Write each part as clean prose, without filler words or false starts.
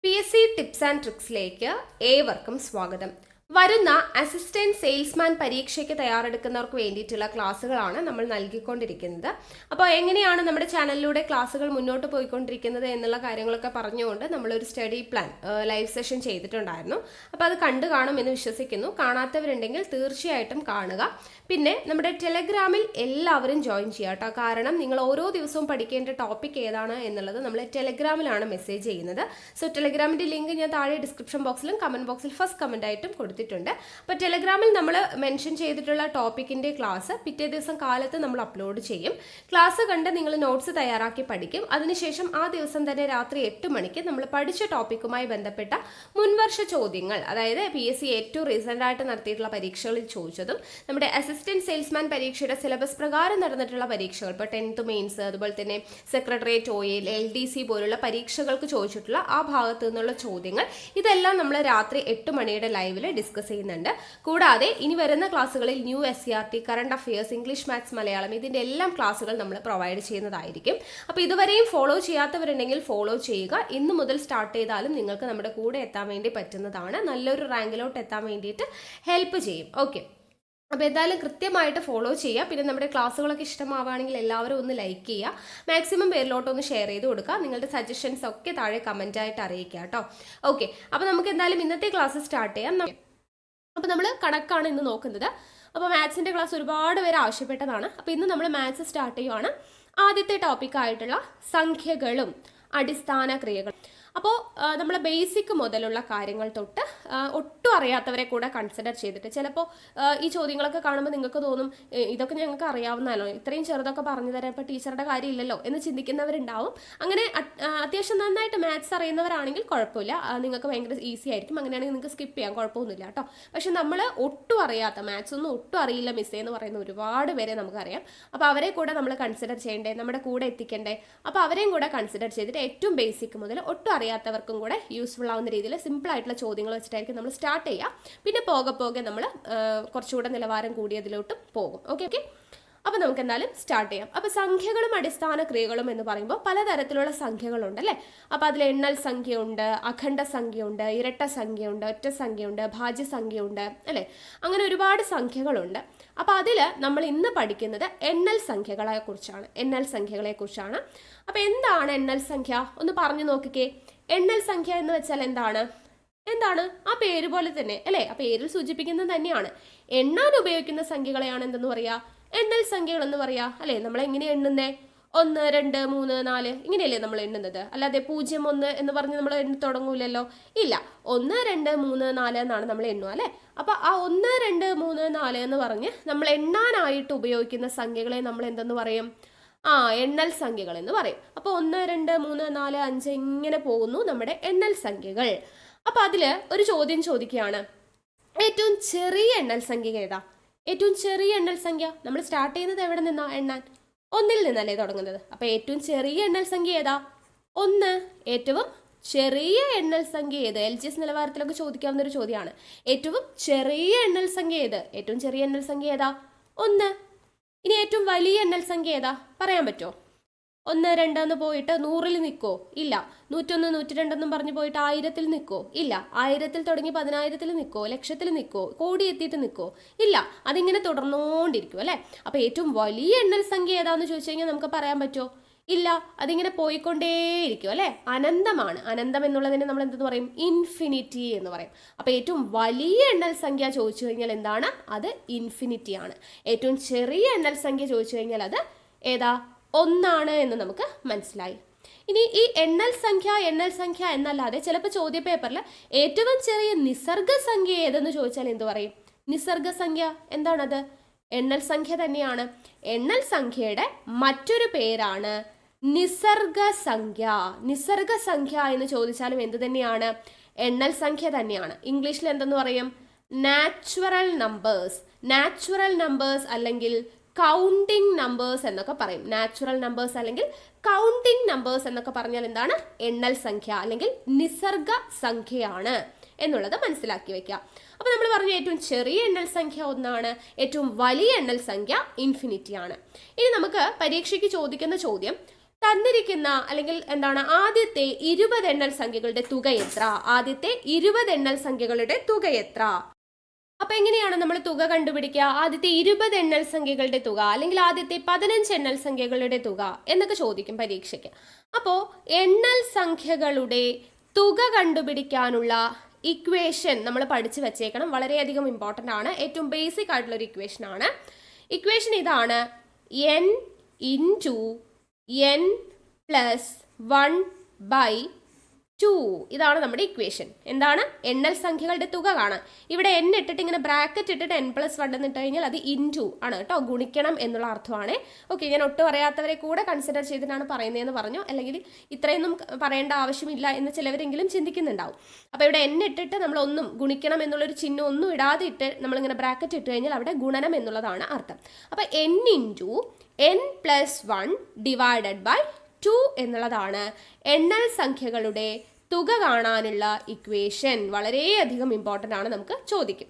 PSC tips and ട്രിക്സിലേക്ക് ഏവർക്കും സ്വാഗതം. വരുന്ന അസിസ്റ്റന്റ് സെയിൽസ്മാൻ പരീക്ഷയ്ക്ക് തയ്യാറെടുക്കുന്നവർക്ക് വേണ്ടിയിട്ടുള്ള ക്ലാസ്സുകളാണ് നമ്മൾ നൽകിക്കൊണ്ടിരിക്കുന്നത്. അപ്പോൾ എങ്ങനെയാണ് നമ്മുടെ ചാനലിലൂടെ ക്ലാസ്സുകൾ മുന്നോട്ട് പോയിക്കൊണ്ടിരിക്കുന്നത് എന്നുള്ള കാര്യങ്ങളൊക്കെ പറഞ്ഞുകൊണ്ട് നമ്മളൊരു സ്റ്റഡി പ്ലാൻ ലൈവ് സെഷൻ ചെയ്തിട്ടുണ്ടായിരുന്നു. അപ്പോൾ അത് കണ്ടു കാണുമെന്ന് വിശ്വസിക്കുന്നു. കാണാത്തവരുണ്ടെങ്കിൽ തീർച്ചയായിട്ടും കാണുക. പിന്നെ നമ്മുടെ ടെലഗ്രാമിൽ എല്ലാവരും ജോയിൻ ചെയ്യുക കേട്ടോ. കാരണം നിങ്ങൾ ഓരോ ദിവസവും പഠിക്കേണ്ട ടോപ്പിക് ഏതാണ് എന്നുള്ളത് നമ്മൾ ടെലഗ്രാമിലാണ് മെസ്സേജ് ചെയ്യുന്നത്. സോ ടെലഗ്രാമിൻ്റെ ലിങ്ക് ഞാൻ താഴെ ഡിസ്ക്രിപ്ഷൻ ബോക്സിലും കമൻറ്റ് ബോക്സിൽ ഫസ്റ്റ് കമൻ്റ് ആയിട്ടും കൊടുത്തിട്ടുണ്ട്. അപ്പോൾ ടെലഗ്രാമിൽ നമ്മൾ മെൻഷൻ ചെയ്തിട്ടുള്ള ടോപ്പിക്കിൻ്റെ ക്ലാസ് പിറ്റേ ദിവസം കാലത്ത് നമ്മൾ അപ്ലോഡ് ചെയ്യും. ക്ലാസ് കണ്ട് നിങ്ങൾ നോട്ട്സ് തയ്യാറാക്കി പഠിക്കും. അതിനുശേഷം ആ ദിവസം തന്നെ രാത്രി 8 മണിക്ക് നമ്മൾ പഠിച്ച ടോപ്പിക്കുമായി ബന്ധപ്പെട്ട മുൻവർഷ ചോദ്യങ്ങൾ, അതായത് PSC ഏറ്റവും റീസെൻ്റ് ആയിട്ട് നടത്തിയിട്ടുള്ള പരീക്ഷകളിൽ ചോദിച്ചതും നമ്മുടെ അസിസ്റ്റന്റ് സെയിൽസ്മാൻ പരീക്ഷയുടെ സിലബസ് പ്രകാരം നടന്നിട്ടുള്ള പരീക്ഷകൾ, ഇപ്പോൾ 10th മെയിൻസ്, അതുപോലെ തന്നെ സെക്രട്ടേറിയറ്റ് OAL, LDC പോലുള്ള പരീക്ഷകൾക്ക് ചോദിച്ചിട്ടുള്ള ആ ഭാഗത്തു നിന്നുള്ള ചോദ്യങ്ങൾ, ഇതെല്ലാം നമ്മൾ രാത്രി 8 മണിയുടെ ലൈവിൽ ഡിസ്കസ് ചെയ്യുന്നുണ്ട്. കൂടാതെ ഇനി വരുന്ന ക്ലാസ്സുകളിൽ new SCRT, current affairs, English, maths, Malayalam ഇതിൻ്റെ എല്ലാം ക്ലാസ്സുകൾ നമ്മൾ പ്രൊവൈഡ് ചെയ്യുന്നതായിരിക്കും. അപ്പോൾ ഇതുവരെയും ഫോളോ ചെയ്യാത്തവരുണ്ടെങ്കിൽ ഫോളോ ചെയ്യുക. ഇന്ന് മുതൽ സ്റ്റാർട്ട് ചെയ്താലും നിങ്ങൾക്ക് നമ്മുടെ കൂടെ എത്താൻ വേണ്ടി പറ്റുന്നതാണ്. നല്ലൊരു റാങ്കിലോട്ട് എത്താൻ വേണ്ടിയിട്ട് ഹെൽപ്പ് ചെയ്യും. ഓക്കെ, അപ്പോൾ എന്തായാലും കൃത്യമായിട്ട് ഫോളോ ചെയ്യുക. പിന്നെ നമ്മുടെ ക്ലാസ്സുകളൊക്കെ ഇഷ്ടമാവുകയാണെങ്കിൽ എല്ലാവരും ഒന്ന് ലൈക്ക് ചെയ്യുക. മാക്സിമം പേരിലോട്ടൊന്ന് ഷെയർ ചെയ്ത് കൊടുക്കുക. നിങ്ങളുടെ സജഷൻസ് ഒക്കെ താഴെ കമൻറ്റായിട്ട് അറിയിക്കുക കേട്ടോ. ഓക്കെ, അപ്പോൾ നമുക്ക് എന്തായാലും ഇന്നത്തെ ക്ലാസ് സ്റ്റാർട്ട് ചെയ്യാം. അപ്പോൾ നമ്മൾ കണക്കാണ് ഇന്ന് നോക്കുന്നത്. അപ്പോൾ മാത്സിൻ്റെ ക്ലാസ് ഒരുപാട് പേര് ആവശ്യപ്പെട്ടതാണ്. അപ്പോൾ ഇന്ന് നമ്മൾ മാത്സ് സ്റ്റാർട്ട് ചെയ്യുവാണ്. ആദ്യത്തെ ടോപ്പിക്കായിട്ടുള്ള സംഖ്യകളും അടിസ്ഥാന ക്രിയകളും. അപ്പോൾ നമ്മൾ ബേസിക് മുതലുള്ള കാര്യങ്ങൾ തൊട്ട് ഒട്ടും അറിയാത്തവരെ കൂടെ കൺസിഡർ ചെയ്തിട്ട്, ചിലപ്പോൾ ഈ ചോദ്യങ്ങളൊക്കെ കാണുമ്പോൾ നിങ്ങൾക്ക് തോന്നും ഇതൊക്കെ ഞങ്ങൾക്ക് അറിയാവുന്നതല്ലോ, ഇത്രയും ചെറുതൊക്കെ പറഞ്ഞു തരാൻ ഇപ്പോൾ ടീച്ചറുടെ കാര്യമില്ലല്ലോ എന്ന് ചിന്തിക്കുന്നവരുണ്ടാവും. അങ്ങനെ അത്യാവശ്യം നന്നായിട്ട് മാത്സ് അറിയുന്നവരാണെങ്കിൽ കുഴപ്പമില്ല, നിങ്ങൾക്ക് ഭയങ്കര ഈസി ആയിരിക്കും. അങ്ങനെയാണെങ്കിൽ നിങ്ങൾക്ക് സ്കിപ്പ് ചെയ്യാം, കുഴപ്പമൊന്നുമില്ല കേട്ടോ. പക്ഷെ നമ്മൾ ഒട്ടും അറിയാത്ത, മാത്സ് ഒന്നും ഒട്ടും അറിയില്ല മിസ്സേ എന്ന് പറയുന്ന ഒരുപാട് പേരെ നമുക്കറിയാം. അപ്പോൾ അവരെ കൂടെ നമ്മൾ കൺസിഡർ ചെയ്യണ്ടേ, നമ്മുടെ കൂടെ എത്തിക്കണ്ടേ. അപ്പോൾ അവരെയും കൂടെ കൺസിഡർ ചെയ്തിട്ട് ഏറ്റവും ബേസിക് മുതൽ ഒട്ടും അറിയാത്തവർക്കും കൂടെ യൂസ്ഫുൾ ആവുന്ന രീതിയിൽ സിമ്പിൾ ആയിട്ടുള്ള ചോദ്യങ്ങൾ വെച്ചിട്ടായിരിക്കും നമ്മൾ സ്റ്റാർട്ട് ചെയ്യുക. പിന്നെ പോകെ നമ്മൾ കുറച്ചുകൂടെ നിലവാരം കൂടിയതിലോട്ടും പോകും. ഓക്കെ, അപ്പോൾ നമുക്ക് എന്തായാലും സ്റ്റാർട്ട് ചെയ്യാം. അപ്പോൾ സംഖ്യകളും അടിസ്ഥാന ക്രിയകളും എന്ന് പറയുമ്പോൾ പലതരത്തിലുള്ള സംഖ്യകളുണ്ട് അല്ലേ. അപ്പോൾ അതിൽ എണ്ണൽ സംഖ്യയുണ്ട്, അഖണ്ഡ സംഖ്യയുണ്ട്, ഇരട്ട സംഖ്യയുണ്ട്, ഒറ്റ സംഖ്യയുണ്ട്, ഭാജ്യസംഖ്യയുണ്ട് അല്ലേ. അങ്ങനെ ഒരുപാട് സംഖ്യകളുണ്ട്. അപ്പോൾ അതിൽ നമ്മൾ ഇന്ന് പഠിക്കുന്നത് എണ്ണൽ സംഖ്യകളെ കുറിച്ചാണ്. അപ്പോൾ എന്താണ് എണ്ണൽ സംഖ്യ ഒന്ന് പറഞ്ഞു നോക്കിക്കേ. എണ്ണൽ സംഖ്യ എന്ന് വെച്ചാൽ എന്താണ്? ആ പേര് പോലെ തന്നെ അല്ലേ, ആ പേരിൽ സൂചിപ്പിക്കുന്നത് തന്നെയാണ്. എണ്ണാൻ ഉപയോഗിക്കുന്ന സംഖ്യകളെയാണ് എന്തെന്ന് പറയാ? എണ്ണൽ സംഖ്യകൾ എന്ന് പറയാ അല്ലേ. നമ്മൾ എങ്ങനെ എണ്ണുന്നേ? 1, 2, 3, 4 ഇങ്ങനെയല്ലേ നമ്മൾ എണ്ണുന്നത്. അല്ലാതെ 0, 1 എന്ന് പറഞ്ഞ് നമ്മൾ എണ്ണി തുടങ്ങൂലല്ലോ. ഇല്ല, 1, 2, 3, 4 എന്നാണ് നമ്മൾ എണ്ണുക അല്ലേ. അപ്പോൾ ആ 1, 2, 3, 4 എന്ന് പറഞ്ഞ് നമ്മൾ എണ്ണാനായിട്ട് ഉപയോഗിക്കുന്ന സംഖ്യകളെ നമ്മൾ എന്തെന്ന് പറയും? എണ്ണൽ സംഖ്യകൾ എന്ന് പറയും. അപ്പോൾ 1, 2, 3, 4, 5 ഇങ്ങനെ പോകുന്നു നമ്മുടെ എണ്ണൽ സംഖ്യകൾ. അപ്പോൾ അതിൽ ഒരു ചോദ്യം ചോദിക്കുകയാണ്, ഏറ്റവും ചെറിയ എണ്ണൽ സംഖ്യ ഏതാ? ഏറ്റവും ചെറിയ എണ്ണൽ സംഖ്യ നമ്മൾ സ്റ്റാർട്ട് ചെയ്യുന്നത് എവിടെ നിന്നാ എണ്ണാൻ? 1 നിന്നല്ലേ തുടങ്ങുന്നത്. അപ്പോൾ ഏറ്റവും ചെറിയ എണ്ണൽ സംഖ്യ ഏതാ? 1. ഏറ്റവും ചെറിയ എണ്ണൽ സംഖ്യ ഏത്? LGS നിലവാരത്തിലൊക്കെ ചോദിക്കാവുന്ന ഒരു ചോദ്യമാണ്. ഏറ്റവും ചെറിയ എണ്ണൽ സംഖ്യ ഏത്? ഏറ്റവും ചെറിയ എണ്ണൽ സംഖ്യ ഏതാ? 1. ഇനി ഏറ്റവും വലിയ എണ്ണൽ സംഖ്യ ഏതാ? പറയാൻ പറ്റുമോ? 1, 2 എന്ന് പോയിട്ട് 100ൽ നിൽക്കോ? ഇല്ല. 101, 102 എന്നും പറഞ്ഞു പോയിട്ട് 1000ൽ നിൽക്കോ? ഇല്ല. 1000ൽ തുടങ്ങി 10,000ൽ നിൽക്കോ? ലക്ഷത്തിൽ നിൽക്കോ? കോടി എത്തിയിട്ട് നിൽക്കോ? ഇല്ല. അതിങ്ങനെ തുടർന്നുകൊണ്ടിരിക്കും അല്ലേ. അപ്പോൾ ഏറ്റവും വലിയ എണ്ണൽ സംഖ്യ ഏതാന്ന് ചോദിച്ചു കഴിഞ്ഞാൽ നമുക്ക് പറയാൻ പറ്റുമോ? ഇല്ല. അതിങ്ങനെ പോയിക്കൊണ്ടേയിരിക്കും അല്ലേ. അനന്തമാണ്. അനന്തം എന്നുള്ളതിന് നമ്മൾ എന്തെന്ന് പറയും? ഇൻഫിനിറ്റി എന്ന് പറയും. അപ്പോൾ ഏറ്റവും വലിയ എണ്ണൽ സംഖ്യ ചോദിച്ചു കഴിഞ്ഞാൽ എന്താണ്? അത് ഇൻഫിനിറ്റി ആണ്. ഏറ്റവും ചെറിയ എണ്ണൽ സംഖ്യ ചോദിച്ചു കഴിഞ്ഞാൽ അത് ഏതാ? 1 എന്ന് നമുക്ക് മനസ്സിലായി. ഇനി ഈ എണ്ണൽ സംഖ്യ എന്നല്ലാതെ ചിലപ്പോൾ ചോദ്യ പേപ്പറിൽ ഏറ്റവും ചെറിയ നിസർഗ സംഖ്യ ഏതെന്ന് ചോദിച്ചാൽ എന്ത് പറയും? നിസർഗ സംഖ്യ എന്താണത്? എണ്ണൽ സംഖ്യ തന്നെയാണ്. എണ്ണൽ സംഖ്യയുടെ മറ്റൊരു പേരാണ് നിസർഗ സംഖ്യ എന്ന് ചോദിച്ചാലും എന്ത് തന്നെയാണ്? എണ്ണൽ സംഖ്യ തന്നെയാണ്. ഇംഗ്ലീഷിൽ എന്തെന്ന് പറയും? നാച്ചുറൽ നമ്പേഴ്സ് അല്ലെങ്കിൽ കൗണ്ടിങ് നമ്പേഴ്സ് എന്നൊക്കെ പറയും. നാച്ചുറൽ നമ്പേഴ്സ് അല്ലെങ്കിൽ കൗണ്ടിങ് നമ്പേഴ്സ് എന്നൊക്കെ പറഞ്ഞാൽ എന്താണ്? എണ്ണൽ സംഖ്യ അല്ലെങ്കിൽ നിസർഗ സംഖ്യയാണ് എന്നുള്ളത് മനസ്സിലാക്കി വെക്കുക. അപ്പോൾ നമ്മൾ പറഞ്ഞു ഏറ്റവും ചെറിയ എണ്ണൽ സംഖ്യ 1, ഏറ്റവും വലിയ എണ്ണൽ സംഖ്യ ഇൻഫിനിറ്റി ആണ്. ഇനി നമുക്ക് പരീക്ഷയ്ക്ക് ചോദിക്കുന്ന ചോദ്യം, തന്നിരിക്കുന്ന അല്ലെങ്കിൽ എന്താണ് ആദ്യത്തെ 20 എണ്ണൽ സംഖ്യകളുടെ തുക എത്ര? ആദ്യത്തെ 20 എണ്ണൽ സംഖ്യകളുടെ തുക എത്ര? അപ്പൊ എങ്ങനെയാണ് നമ്മൾ തുക കണ്ടുപിടിക്കുക? ആദ്യത്തെ 20 എണ്ണൽ സംഖ്യകളുടെ തുക അല്ലെങ്കിൽ ആദ്യത്തെ 15 എണ്ണൽ സംഖ്യകളുടെ തുക എന്നൊക്കെ ചോദിക്കും പരീക്ഷയ്ക്ക്. അപ്പോ എണ്ണൽ സംഖ്യകളുടെ തുക കണ്ടുപിടിക്കാനുള്ള ഇക്വേഷൻ നമ്മൾ പഠിച്ചു വെച്ചേക്കണം. വളരെയധികം ഇമ്പോർട്ടൻ്റ് ആണ്. ഏറ്റവും ബേസിക് ആയിട്ടുള്ള ഒരു ഇക്വേഷൻ ആണ്. ഇക്വേഷൻ ഇതാണ്: n ഇൻറ്റു n പ്ലസ് 1/2. ഇതാണ് നമ്മുടെ ഇക്വേഷൻ. എന്താണ്? എണ്ണൽ സംഖ്യകളുടെ തുക കാണാൻ. ഇവിടെ n ഇട്ടിട്ട് ഇങ്ങനെ ബ്രാക്കറ്റ് ഇട്ടിട്ട് n+1 എന്നിട്ട് കഴിഞ്ഞാൽ അത് ഇൻറ്റു ആണ് കേട്ടോ, ഗുണിക്കണം എന്നുള്ള അർത്ഥമാണ്. ഓക്കെ, ഞാൻ ഒട്ടും അറിയാത്തവരെ കൂടെ കൺസിഡർ ചെയ്തിട്ടാണ് പറയുന്നതെന്ന് പറഞ്ഞു. അല്ലെങ്കിൽ ഇത്രയൊന്നും പറയേണ്ട ആവശ്യമില്ല എന്ന് ചിലവരെങ്കിലും ചിന്തിക്കുന്നുണ്ടാവും. അപ്പോൾ ഇവിടെ n ഇട്ടിട്ട് നമ്മൾ ഒന്നും ഗുണിക്കണം എന്നുള്ളൊരു ചിഹ്നം ഒന്നും ഇടാതെ ഇട്ട് നമ്മളിങ്ങനെ ബ്രാക്കറ്റ് ഇട്ട് കഴിഞ്ഞാൽ അവിടെ ഗുണനം എന്നുള്ളതാണ് അർത്ഥം. അപ്പോൾ n into n+1 divided by 2 എന്നുള്ളതാണ് എണ്ണൽ സംഖ്യകളുടെ തുക കാണാനുള്ള ഇക്വേഷൻ. വളരെയധികം ഇമ്പോർട്ടൻ്റ് ആണ്, നമുക്ക് ചോദിക്കും.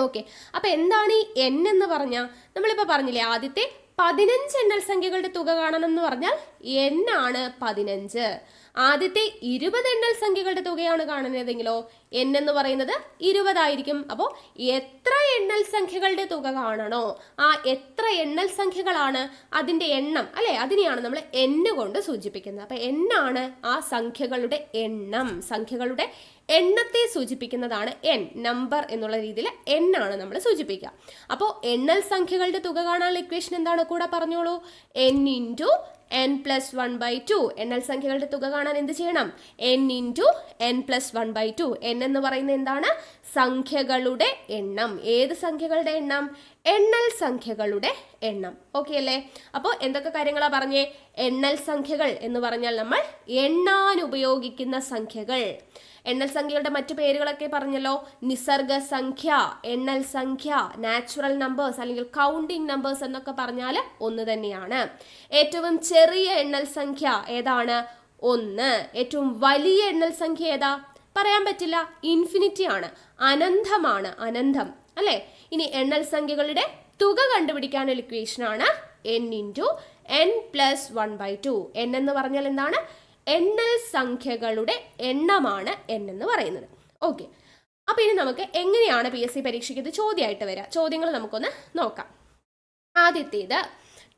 ഓക്കെ, അപ്പൊ എന്താണ് ഈ n എന്ന് പറഞ്ഞാൽ? നമ്മളിപ്പോൾ പറഞ്ഞില്ലേ ആദ്യത്തെ 15 എണ്ണൽ സംഖ്യകളുടെ തുക കാണണം എന്ന് പറഞ്ഞാൽ n ആണ് 15. ആദ്യത്തെ 20 എണ്ണൽ സംഖ്യകളുടെ തുകയാണ് കാണുന്നതെങ്കിലോ n എന്ന് പറയുന്നത് 20 ആയിരിക്കും. അപ്പോൾ എത്ര എണ്ണൽ സംഖ്യകളുടെ തുക കാണണോ ആ എത്ര എണ്ണൽ സംഖ്യകളാണ് അതിൻ്റെ എണ്ണം അല്ലെ, അതിനെയാണ് നമ്മൾ n കൊണ്ട് സൂചിപ്പിക്കുന്നത്. അപ്പൊ n ആണ് ആ സംഖ്യകളുടെ എണ്ണം. സംഖ്യകളുടെ എണ്ണത്തെ സൂചിപ്പിക്കുന്നതാണ് n. നമ്പർ എന്നുള്ള രീതിയിൽ n ആണ് നമ്മൾ സൂചിപ്പിക്കുക. അപ്പോൾ എണ്ണൽ സംഖ്യകളുടെ തുക കാണാനുള്ള ഇക്വേഷൻ എന്താണ്? കൂടെ പറഞ്ഞോളൂ. n into n+1/2. എണ്ണൽ സംഖ്യകളുടെ തുക കാണാൻ എന്ത് ചെയ്യണം? n into n+1/2. n എന്ന് പറയുന്നത് എന്താണ്? സംഖ്യകളുടെ എണ്ണം. ഏത് സംഖ്യകളുടെ എണ്ണം? എണ്ണൽ സംഖ്യകളുടെ എണ്ണം. ഓക്കെ അല്ലേ? അപ്പോൾ എന്തൊക്കെ കാര്യങ്ങളാണ് പറഞ്ഞേ? എണ്ണൽ സംഖ്യകൾ എന്ന് പറഞ്ഞാൽ നമ്മൾ എണ്ണാൻ ഉപയോഗിക്കുന്ന സംഖ്യകൾ. എണ്ണൽ സംഖ്യകളുടെ മറ്റു പേരുകളൊക്കെ പറഞ്ഞല്ലോ. നിസർഗ സംഖ്യ, എണ്ണൽ സംഖ്യ, നാച്ചുറൽ നമ്പേഴ്സ് അല്ലെങ്കിൽ കൗണ്ടിങ് നമ്പേഴ്സ് എന്നൊക്കെ പറഞ്ഞാൽ ഒന്ന് തന്നെയാണ്. ഏറ്റവും ചെറിയ എണ്ണൽ സംഖ്യ ഏതാണ്? 1. ഏറ്റവും വലിയ എണ്ണൽ സംഖ്യ ഏതാ? പറയാൻ പറ്റില്ല, ഇൻഫിനിറ്റി ആണ്, അനന്തമാണ്, അനന്തം അല്ലേ? ഇനി എണ്ണൽ സംഖ്യകളുടെ തുക കണ്ടുപിടിക്കാനുള്ള ഇക്വേഷനാണ് n ഇൻറ്റു n+1/2. n എന്ന് പറഞ്ഞാൽ എന്താണ്? എണ്ണൽ സംഖ്യകളുടെ എണ്ണമാണ് n എന്ന് പറയുന്നത്. ഓക്കെ, അപ്പൊ ഇനി നമുക്ക് എങ്ങനെയാണ് PSC പരീക്ഷയ്ക്ക് ഇത് ചോദ്യമായിട്ട് വരിക? ചോദ്യങ്ങൾ നമുക്കൊന്ന് നോക്കാം. ആദ്യത്തേത്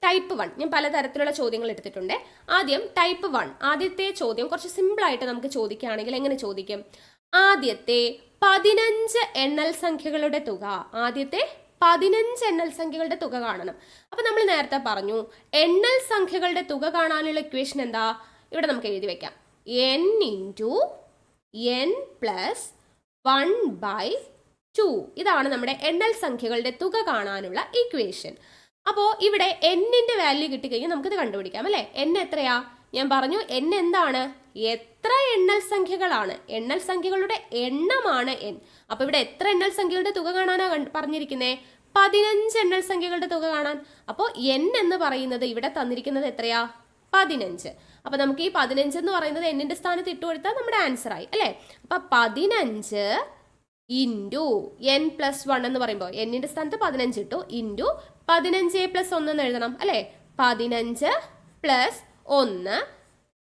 ടൈപ്പ് 1. ഞാൻ പലതരത്തിലുള്ള ചോദ്യങ്ങൾ എടുത്തിട്ടുണ്ട്. ആദ്യം ടൈപ്പ് 1. ആദ്യത്തെ ചോദ്യം കുറച്ച് സിമ്പിളായിട്ട് നമുക്ക് ചോദിക്കുകയാണെങ്കിൽ എങ്ങനെ ചോദിക്കും? ആദ്യത്തെ 15 എണ്ണൽ സംഖ്യകളുടെ തുക. ആദ്യത്തെ 15 എണ്ണൽ സംഖ്യകളുടെ തുക കാണണം. അപ്പൊ നമ്മൾ നേരത്തെ പറഞ്ഞു എണ്ണൽ സംഖ്യകളുടെ തുക കാണാനുള്ള ഇക്വേഷൻ എന്താ? ഇവിടെ നമുക്ക് എഴുതി വെക്കാം. n into n+1/2. ഇതാണ് നമ്മുടെ എണ്ണൽ സംഖ്യകളുടെ തുക കാണാനുള്ള ഇക്വേഷൻ. അപ്പോൾ ഇവിടെ n-ന്റെ വാല്യൂ കിട്ടിക്കഴിഞ്ഞാൽ നമുക്കിത് കണ്ടുപിടിക്കാം അല്ലേ? n എത്രയാ? ഞാൻ പറഞ്ഞു n എന്താണ്? എത്ര എണ്ണൽ സംഖ്യകളാണ്? എണ്ണൽ സംഖ്യകളുടെ എണ്ണമാണ് n. അപ്പൊ ഇവിടെ എത്ര എണ്ണൽ സംഖ്യകളുടെ തുക കാണാനാ പറഞ്ഞിരിക്കുന്നേ? 15 എണ്ണൽ സംഖ്യകളുടെ തുക കാണാൻ. അപ്പോൾ n എന്ന് പറയുന്നത് ഇവിടെ തന്നിരിക്കുന്നത് എത്രയാ? 15. അപ്പൊ നമുക്ക് ഈ 15 എന്ന് പറയുന്നത് n-ന്റെ സ്ഥാനത്ത് ഇട്ട് കൊടുത്താൽ നമ്മുടെ ആൻസർ ആയി അല്ലേ? അപ്പൊ 15 ഇൻറ്റു n+1 എന്ന് പറയുമ്പോൾ n-ന്റെ സ്ഥാനത്ത് 15 ഇട്ടു, ഇൻറ്റു 15+1 എന്ന് എഴുതണം അല്ലേ? 15+1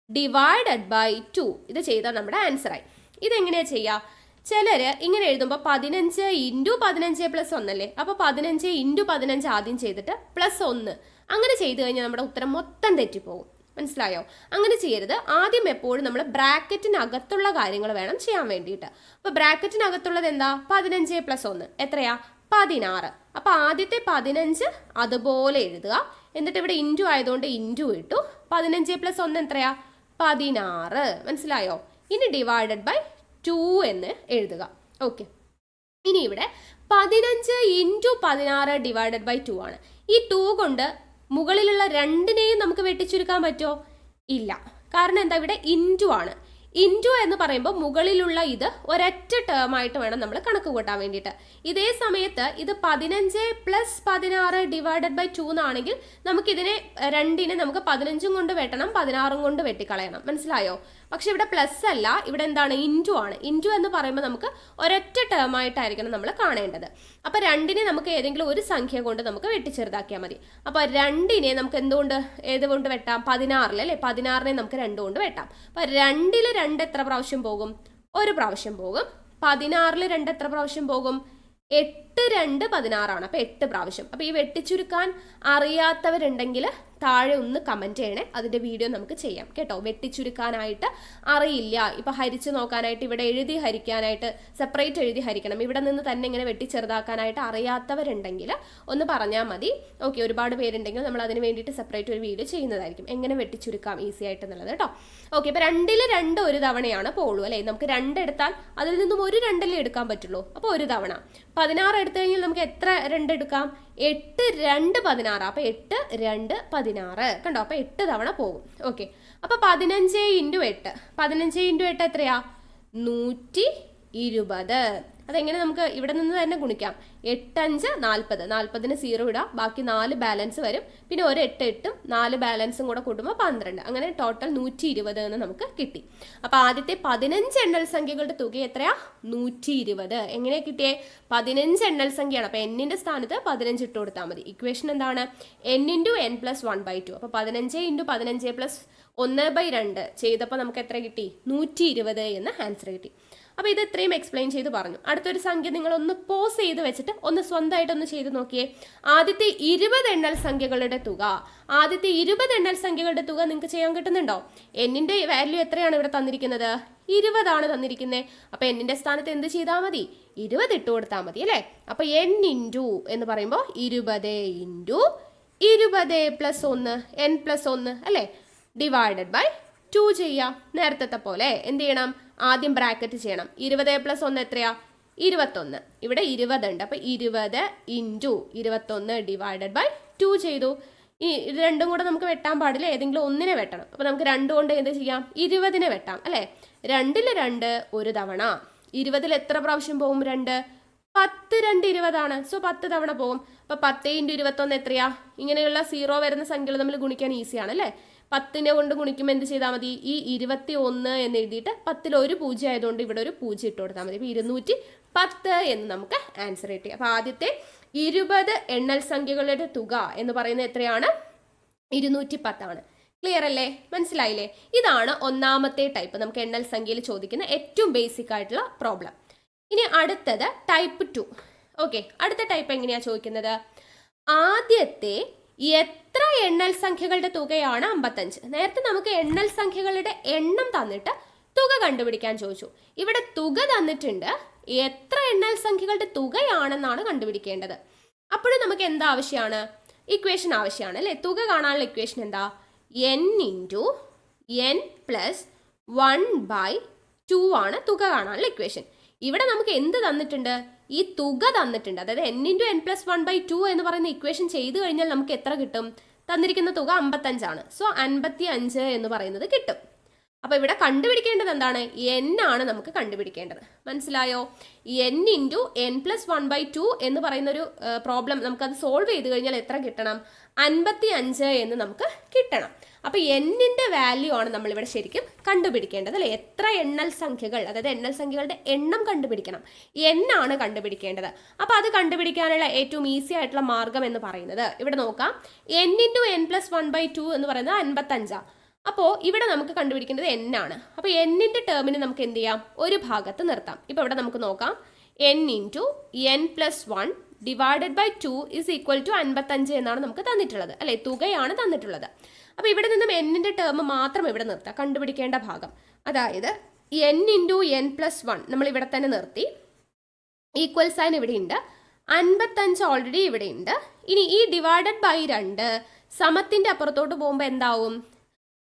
ഡിവൈഡഡ് ബൈ 2. ഇത് ചെയ്താൽ നമ്മുടെ ആൻസർ ആയി. ഇതെങ്ങനെയാ ചെയ്യുക? ചിലര് ഇങ്ങനെ എഴുതുമ്പോൾ 15 ഇൻറ്റു 15+1 അല്ലേ? അപ്പോൾ 15 ഇൻറ്റു 15 ആദ്യം ചെയ്തിട്ട് +1 അങ്ങനെ ചെയ്ത് കഴിഞ്ഞാൽ നമ്മുടെ ഉത്തരം മൊത്തം തെറ്റിപ്പോകും. മനസ്സിലായോ? അങ്ങനെ ചെയ്യരുത്. ആദ്യം എപ്പോഴും നമ്മൾ ബ്രാക്കറ്റിനകത്തുള്ള കാര്യങ്ങൾ വേണം ചെയ്യാൻ വേണ്ടിയിട്ട്. അപ്പോൾ ബ്രാക്കറ്റിനകത്തുള്ളത് എന്താ? 15+1 എത്രയാ? 16. അപ്പോൾ ആദ്യത്തെ 15 അതുപോലെ എഴുതുക. എന്നിട്ട് ഇവിടെ ഇൻറ്റു ആയതുകൊണ്ട് ഇൻറ്റു ഇട്ടു. 15+1 എത്രയാ? 16. മനസ്സിലായോ? ഇനി ഡിവൈഡഡ് ബൈ 2 എന്ന് എഴുതുക. ഓക്കെ, ഇനി ഇവിടെ 15 ഇൻറ്റു 16 ഡിവൈഡഡ് ബൈ 2 ആണ്. ഈ 2 കൊണ്ട് മുകളിലുള്ള രണ്ടിനെയും നമുക്ക് വെട്ടിച്ചുരുക്കാൻ പറ്റുമോ? ഇല്ല. കാരണം എന്താ? ഇവിടെ ഇൻറ്റു ആണ്. ഇൻറ്റു എന്ന് പറയുമ്പോൾ മുകളിലുള്ള ഇത് ഒരൊറ്റ ടേം ആയിട്ട് വേണം നമ്മൾ കണക്ക് കൂട്ടാൻ വേണ്ടിയിട്ട്. ഇതേ സമയത്ത് ഇത് 15+16 ഡിവൈഡഡ് ബൈ 2 എന്നാണെങ്കിൽ നമുക്കിതിനെ രണ്ടിനെ നമുക്ക് 15 കൊണ്ട് വെട്ടണം, 16 കൊണ്ട് വെട്ടിക്കളയണം. മനസ്സിലായോ? പക്ഷെ ഇവിടെ പ്ലസ് അല്ല, ഇവിടെ എന്താണ് ഇൻറ്റു ആണ്. ഇൻറ്റു എന്ന് പറയുമ്പോൾ നമുക്ക് ഒരൊറ്റ ടേം ആയിട്ടായിരിക്കണം നമ്മൾ കാണേണ്ടത്. അപ്പോൾ 2നെ നമുക്ക് ഏതെങ്കിലും ഒരു സംഖ്യ കൊണ്ട് നമുക്ക് വെട്ടിച്ചെറുതാക്കിയാൽ മതി. അപ്പോൾ 2നെ നമുക്ക് ഏതുകൊണ്ട് വെട്ടാം? 16 അല്ലേ? 16നെ നമുക്ക് 2 കൊണ്ട് വെട്ടാം. അപ്പോൾ 2ൽ 2 എത്ര പ്രാവശ്യം പോകും? ഒരു പ്രാവശ്യം പോകും. 16ൽ 2 എത്ര പ്രാവശ്യം പോകും? 8 2 16 ആണ്. അപ്പോൾ 8 പ്രാവശ്യം. അപ്പോൾ ഈ വെട്ടിച്ചുരുക്കാൻ അറിയാത്തവരുണ്ടെങ്കിൽ താഴെ ഒന്ന് കമൻറ്റ് ചെയ്യണേ, അതിൻ്റെ വീഡിയോ നമുക്ക് ചെയ്യാം കേട്ടോ. വെട്ടിച്ചുരുക്കാനായിട്ട് അറിയില്ല, ഇപ്പോൾ ഹരിച്ച് നോക്കാനായിട്ട്, ഇവിടെ എഴുതി ഹരിക്കാനായിട്ട്, സെപ്പറേറ്റ് എഴുതി ഹരിക്കണം, ഇവിടെ നിന്ന് തന്നെ ഇങ്ങനെ വെട്ടിച്ചെറുതാക്കാനായിട്ട് അറിയാത്തവരുണ്ടെങ്കിൽ ഒന്ന് പറഞ്ഞാൽ മതി. ഓക്കെ, ഒരുപാട് പേരുണ്ടെങ്കിൽ നമ്മൾ അതിന് വേണ്ടിയിട്ട് സെപ്പറേറ്റ് ഒരു വീഡിയോ ചെയ്യുന്നതായിരിക്കും, എങ്ങനെ വെട്ടിച്ചുരുക്കാം ഈസി ആയിട്ട് എന്നുള്ളത് കേട്ടോ. ഓക്കെ, ഇപ്പോൾ 2ൽ 2 ഒരു തവണയാണ് പോളൂ അല്ലേ? നമുക്ക് 2 എടുത്താൽ അതിൽ നിന്നും ഒരു 2 എടുക്കാൻ പറ്റുള്ളൂ. അപ്പോൾ ഒരു തവണ. 16 എടുത്തു കഴിഞ്ഞാൽ നമുക്ക് എത്ര 2 എടുക്കാം? 8 2 16. അപ്പോൾ 8 2 16 കണ്ടോ? അപ്പോൾ 8 തവണ പോകും. ഓക്കെ, അപ്പോൾ 15 × 8. 15 × 8 എത്രയാ? 120. അതെങ്ങനെ നമുക്ക് ഇവിടെ നിന്ന് തന്നെ ഗുണിക്കാം? 8 5 40. 40ന് 0 ഇടാം, ബാക്കി 4 ബാലൻസ് വരും. പിന്നെ ഒരു 8 8ഉം 4 ബാലൻസും കൂടെ കൂട്ടുമ്പോൾ 12. അങ്ങനെ ടോട്ടൽ 120 എന്ന് നമുക്ക് കിട്ടി. അപ്പോൾ ആദ്യത്തെ 15 എണ്ണൽ സംഖ്യകളുടെ തുക എത്രയാ? 120. എങ്ങനെ കിട്ടിയേ? 15 എണ്ണൽ സംഖ്യയാണ്. അപ്പോൾ n-ന്റെ സ്ഥാനത്ത് 15 ഇട്ട് കൊടുത്താൽ മതി. ഇക്വേഷൻ എന്താണ്? n × n + 1/2. അപ്പോൾ 15 × 15 + 1/2 ചെയ്തപ്പോൾ നമുക്ക് എത്ര കിട്ടി? 120 എന്ന് ആൻസർ കിട്ടി. അപ്പോൾ ഇത് ഇത്രയും എക്സ്പ്ലെയിൻ ചെയ്ത് പറഞ്ഞു. അടുത്തൊരു സംഖ്യ നിങ്ങളൊന്ന് പോസ് ചെയ്ത് വെച്ചിട്ട് ഒന്ന് സ്വന്തമായിട്ടൊന്ന് ചെയ്ത് നോക്കിയേ. ആദ്യത്തെ 20 എണ്ണൽ സംഖ്യകളുടെ തുക. ആദ്യത്തെ 20 എണ്ണൽ സംഖ്യകളുടെ തുക നിങ്ങൾക്ക് ചെയ്യാൻ കിട്ടുന്നുണ്ടോ? n-ന്റെ വാല്യൂ എത്രയാണ് ഇവിടെ തന്നിരിക്കുന്നത്? 20 ആണ് തന്നിരിക്കുന്നത്. അപ്പോൾ n-ന്റെ സ്ഥാനത്ത് എന്ത് ചെയ്താൽ മതി? 20 ഇട്ട് കൊടുത്താൽ മതി അല്ലേ? അപ്പോൾ n ഇൻറ്റു എന്ന് പറയുമ്പോൾ 20 ഇൻറ്റു 20 + 1 n + 1 അല്ലേ? ഡിവൈഡഡ് ബൈ 2 ചെയ്യാം. നേരത്തെ പോലെ എന്ത് ചെയ്യണം? ആദ്യം ബ്രാക്കറ്റ് ചെയ്യണം. 20 + 1 എത്രയാ? 21. ഇവിടെ 20 ഉണ്ട്. അപ്പോൾ 20 ഇൻറ്റു 21 ഡിവൈഡഡ് ബൈ 2 ചെയ്തു. ഈ രണ്ടും കൂടെ നമുക്ക് വെട്ടാൻ പാടില്ല, ഏതെങ്കിലും ഒന്നിനെ വെട്ടണം. അപ്പോൾ നമുക്ക് 2 കൊണ്ട് എന്ത് ചെയ്യാം? 20നെ വെട്ടാം അല്ലേ? 2ൽ 2 ഒരു തവണ. 20ൽ എത്ര പ്രാവശ്യം പോകും? 2. 10 2 20 ആണ്. സോ 10 തവണ പോകും. അപ്പോൾ 10 × 21 എത്രയാ? ഇങ്ങനെയുള്ള 0 വരുന്ന സംഖ്യകൾ നമ്മൾ ഗുണിക്കാൻ ഈസിയാണ് അല്ലേ? 10നെ കൊണ്ട് ഗുണിക്കുമ്പോൾ എന്ത് ചെയ്താൽ മതി? ഈ 21 എന്ന് എഴുതിയിട്ട് 10ൽ ഒരു 0 ആയതുകൊണ്ട് ഇവിടെ ഒരു 0 ഇട്ട് കൊടുത്താൽ മതി. അപ്പോൾ 210 എന്ന് നമുക്ക് ആൻസർ കിട്ടി. അപ്പോൾ ആദ്യത്തെ 20 എണ്ണൽ സംഖ്യകളുടെ തുക എന്ന് പറയുന്നത് എത്രയാണ്? 210 ആണ്. ക്ലിയർ അല്ലേ? മനസ്സിലായില്ലേ? ഇതാണ് ഒന്നാമത്തെ ടൈപ്പ്, നമുക്ക് എണ്ണൽ സംഖ്യയിൽ ചോദിക്കുന്ന ഏറ്റവും ബേസിക് ആയിട്ടുള്ള പ്രോബ്ലം. ഇനി അടുത്തത് ടൈപ്പ് 2. ഓക്കെ, അടുത്ത ടൈപ്പ് എങ്ങനെയാണ് ചോദിക്കുന്നത്? ആദ്യത്തെ എത്ര എണ്ണൽ സംഖ്യകളുടെ തുകയാണ് 55? നേരത്തെ നമുക്ക് എണ്ണൽ സംഖ്യകളുടെ എണ്ണം തന്നിട്ട് തുക കണ്ടുപിടിക്കാൻ ചോദിച്ചു. ഇവിടെ തുക തന്നിട്ടുണ്ട്, എത്ര എണ്ണൽ സംഖ്യകളുടെ തുകയാണെന്നാണ് കണ്ടുപിടിക്കേണ്ടത്. അപ്പോഴും നമുക്ക് എന്താ ആവശ്യമാണ്? ഇക്വേഷൻ ആവശ്യമാണ് അല്ലേ? തുക കാണാനുള്ള ഇക്വേഷൻ എന്താ? n × n + 1/2 ആണ് തുക കാണാനുള്ള ഇക്വേഷൻ. ഇവിടെ നമുക്ക് എന്ത് തന്നിട്ടുണ്ട്? ഈ തുക തന്നിട്ടുണ്ട്. അതായത് n × n + 1/2 എന്ന് പറയുന്ന ഇക്വേഷൻ ചെയ്ത് കഴിഞ്ഞാൽ നമുക്ക് എത്ര കിട്ടും? തന്നിരിക്കുന്ന തുക 55 ആണ്. സോ 55 എന്ന് പറയുന്നത് കിട്ടും. അപ്പോൾ ഇവിടെ കണ്ടുപിടിക്കേണ്ടത് എന്താണ്? n ആണ് നമുക്ക് കണ്ടുപിടിക്കേണ്ടത്. മനസ്സിലായോ? n × n + 1/2 എന്ന് പറയുന്നൊരു പ്രോബ്ലം നമുക്കത് സോൾവ് ചെയ്ത് കഴിഞ്ഞാൽ എത്ര കിട്ടണം? 55 എന്ന് നമുക്ക് കിട്ടണം. അപ്പോൾ n-ന്റെ വാല്യൂ ആണ് നമ്മളിവിടെ ശരിക്കും കണ്ടുപിടിക്കേണ്ടത് അല്ലേ? എത്ര എണ്ണൽ സംഖ്യകൾ, അതായത് എണ്ണൽ സംഖ്യകളുടെ എണ്ണം കണ്ടുപിടിക്കണം. n ആണ് കണ്ടുപിടിക്കേണ്ടത്. അപ്പോൾ അത് കണ്ടുപിടിക്കാനുള്ള ഏറ്റവും ഈസി ആയിട്ടുള്ള മാർഗം എന്ന് പറയുന്നത് ഇവിടെ നോക്കാം. n × n + 1/2 എന്ന് പറയുന്നത് 55. അപ്പോൾ ഇവിടെ നമുക്ക് കണ്ടുപിടിക്കേണ്ടത് n ആണ്. അപ്പോൾ n-ന്റെ ടേമിന് നമുക്ക് എന്ത് ചെയ്യാം? ഒരു ഭാഗത്ത് നിർത്താം. ഇപ്പോൾ ഇവിടെ നമുക്ക് നോക്കാം. n × n + 1 ഡിവൈഡഡ് ബൈ 2 = 55 എന്നാണ് നമുക്ക് തന്നിട്ടുള്ളത് അല്ലേ? തുകയാണ് തന്നിട്ടുള്ളത്. അപ്പോൾ ഇവിടെ നിന്നും n-ന്റെ ടേം മാത്രം ഇവിടെ നിർത്താം, കണ്ടുപിടിക്കേണ്ട ഭാഗം. അതായത് n × n + 1 നമ്മൾ ഇവിടെ തന്നെ നിർത്തി. ഈക്വൽ സൈൻ ഇവിടെ ഉണ്ട്. 55 ഓൾറെഡി ഇവിടെ ഉണ്ട്. ഇനി ഈ ഡിവൈഡഡ് ബൈ 2 സമത്തിൻ്റെ അപ്പുറത്തോട്ട് പോകുമ്പോൾ എന്താവും?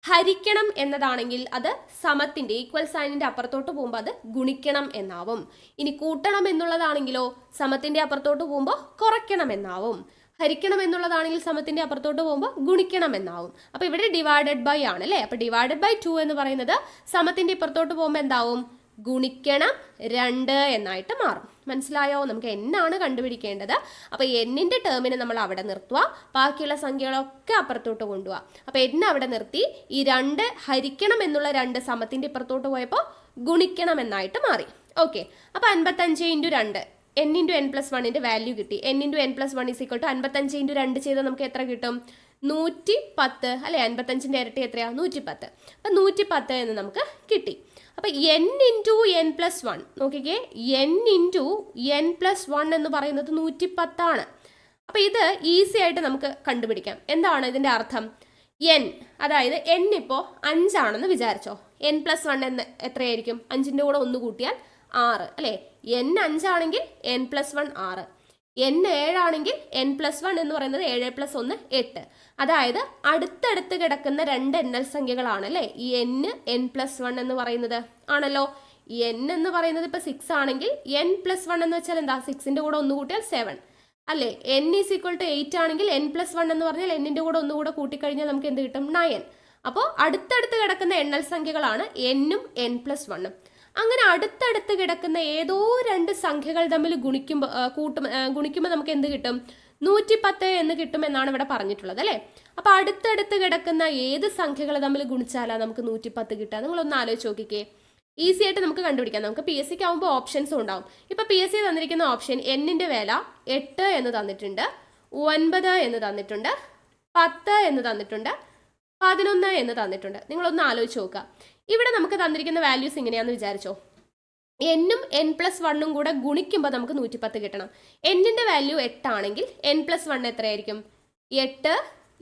ഹരിക്കണം എന്നതാണെങ്കിൽ അത് സമത്തിൻ്റെ ഈക്വൽ സൈനിൻ്റെ അപ്പുറത്തോട്ട് പോകുമ്പോൾ അത് ഗുണിക്കണം എന്നാവും. ഇനി കൂട്ടണം എന്നുള്ളതാണെങ്കിലോ സമത്തിൻ്റെ അപ്പുറത്തോട്ട് പോകുമ്പോൾ കുറയ്ക്കണം എന്നാവും. ഹരിക്കണം എന്നുള്ളതാണെങ്കിൽ സമത്തിൻ്റെ അപ്പുറത്തോട്ട് പോകുമ്പോൾ ഗുണിക്കണം എന്നാവും. അപ്പോൾ ഇവിടെ ഡിവൈഡഡ് ബൈ ആണ് അല്ലേ? അപ്പോൾ ഡിവൈഡഡ് ബൈ 2 എന്ന് പറയുന്നത് സമത്തിൻ്റെ ഇപ്പുറത്തോട്ട് പോകുമ്പോൾ എന്താവും? ഗുണിക്കണം 2 എന്നായിട്ട് മാറും. മനസ്സിലായോ? നമുക്ക് എന്നാണ് കണ്ടുപിടിക്കേണ്ടത്. അപ്പോൾ എന്നിൻ്റെ ടേമിനെ നമ്മൾ അവിടെ നിർത്തുക, ബാക്കിയുള്ള സംഖ്യകളൊക്കെ അപ്പുറത്തോട്ട് കൊണ്ടുപോവാം. അപ്പോൾ എന്നെ അവിടെ നിർത്തി ഈ 2 ഹരിക്കണം എന്നുള്ള 2 സമത്തിൻ്റെ ഇപ്പുറത്തോട്ട് പോയപ്പോൾ ഗുണിക്കണം എന്നായിട്ട് മാറി. ഓക്കെ, അപ്പോൾ 55 × 2 n × n+1 വാല്യൂ കിട്ടി. n × n+1 = 55 × 2 ചെയ്താൽ നമുക്ക് എത്ര കിട്ടും? 110 അല്ലെ? 55ൻ്റെ ഇരട്ടി എത്രയാ? 110. അപ്പം 110 എന്ന് നമുക്ക് കിട്ടി. അപ്പം n × n+1 നോക്കിക്കേ, n × n+1 എന്ന് പറയുന്നത് 110 ആണ്. അപ്പം ഇത് ഈസി ആയിട്ട് നമുക്ക് കണ്ടുപിടിക്കാം. എന്താണ് ഇതിൻ്റെ അർത്ഥം? n, അതായത് n ഇപ്പോൾ 5 ആണെന്ന് വിചാരിച്ചോ. n+1 എന്ന് എത്രയായിരിക്കും? 5ൻ്റെ കൂടെ 1 കൂട്ടിയാൽ 6 അല്ലേ? n 5 ആണെങ്കിൽ n+1 6, n 7 ആണെങ്കിൽ n+1 എന്ന് പറയുന്നത് 7 + 1 8. അതായത് അടുത്തടുത്ത് കിടക്കുന്ന 2 എണ്ണൽ സംഖ്യകളാണ് അല്ലേ ഈ n n+1 എന്ന് പറയുന്നത്. ആണല്ലോ, n എന്ന് പറയുന്നത് ഇപ്പോൾ 6 ആണെങ്കിൽ n+1 എന്ന് വെച്ചാൽ എന്താ? 6ൻ്റെ കൂടെ 1 കൂട്ടിയാൽ 7 അല്ലേ? n = 8 ആണെങ്കിൽ n+1 എന്ന് പറഞ്ഞാൽ n-ൻ്റെ കൂടെ 1 കൂടെ കൂട്ടിക്കഴിഞ്ഞാൽ നമുക്ക് എന്ത് കിട്ടും? 9. അപ്പോൾ അടുത്തടുത്ത് കിടക്കുന്ന എണ്ണൽ സംഖ്യകളാണ് n-ഉം n+1-ഉം. അങ്ങനെ അടുത്തടുത്ത് കിടക്കുന്ന ഏതോ 2 സംഖ്യകൾ തമ്മിൽ ഗുണിക്കുമ്പോൾ നമുക്ക് എന്ത് കിട്ടും? 110 എന്ന് കിട്ടും എന്നാണ് ഇവിടെ പറഞ്ഞിട്ടുള്ളത് അല്ലേ? അപ്പോൾ അടുത്തടുത്ത് കിടക്കുന്ന ഏത് സംഖ്യകൾ തമ്മിൽ ഗുണിച്ചാലാണ് നമുക്ക് 110 കിട്ടുക? നിങ്ങളൊന്ന് ആലോചിച്ച് നോക്കിക്കേ. ഈസി ആയിട്ട് നമുക്ക് കണ്ടുപിടിക്കാം. നമുക്ക് PSC ആവുമ്പോൾ ഓപ്ഷൻസും ഉണ്ടാവും. ഇപ്പോൾ PSC തന്നിരിക്കുന്ന ഓപ്ഷൻ n-ൻ്റെ വില 8 എന്ന് തന്നിട്ടുണ്ട്, 9 എന്ന് തന്നിട്ടുണ്ട്, 10 എന്ന് തന്നിട്ടുണ്ട്, 11 എന്ന് തന്നിട്ടുണ്ട്. നിങ്ങളൊന്ന് ആലോചിച്ച് നോക്കുക. ഇവിടെ നമുക്ക് തന്നിരിക്കുന്ന വാല്യൂസ് ഇങ്ങനെയാണെന്ന് വിചാരിച്ചോ. n-ഉം n+1-ഉം കൂടെ ഗുണിക്കുമ്പോൾ നമുക്ക് 110 കിട്ടണം. n-ൻ്റെ വാല്യൂ 8 ആണെങ്കിൽ n+1 എത്രയായിരിക്കും? 8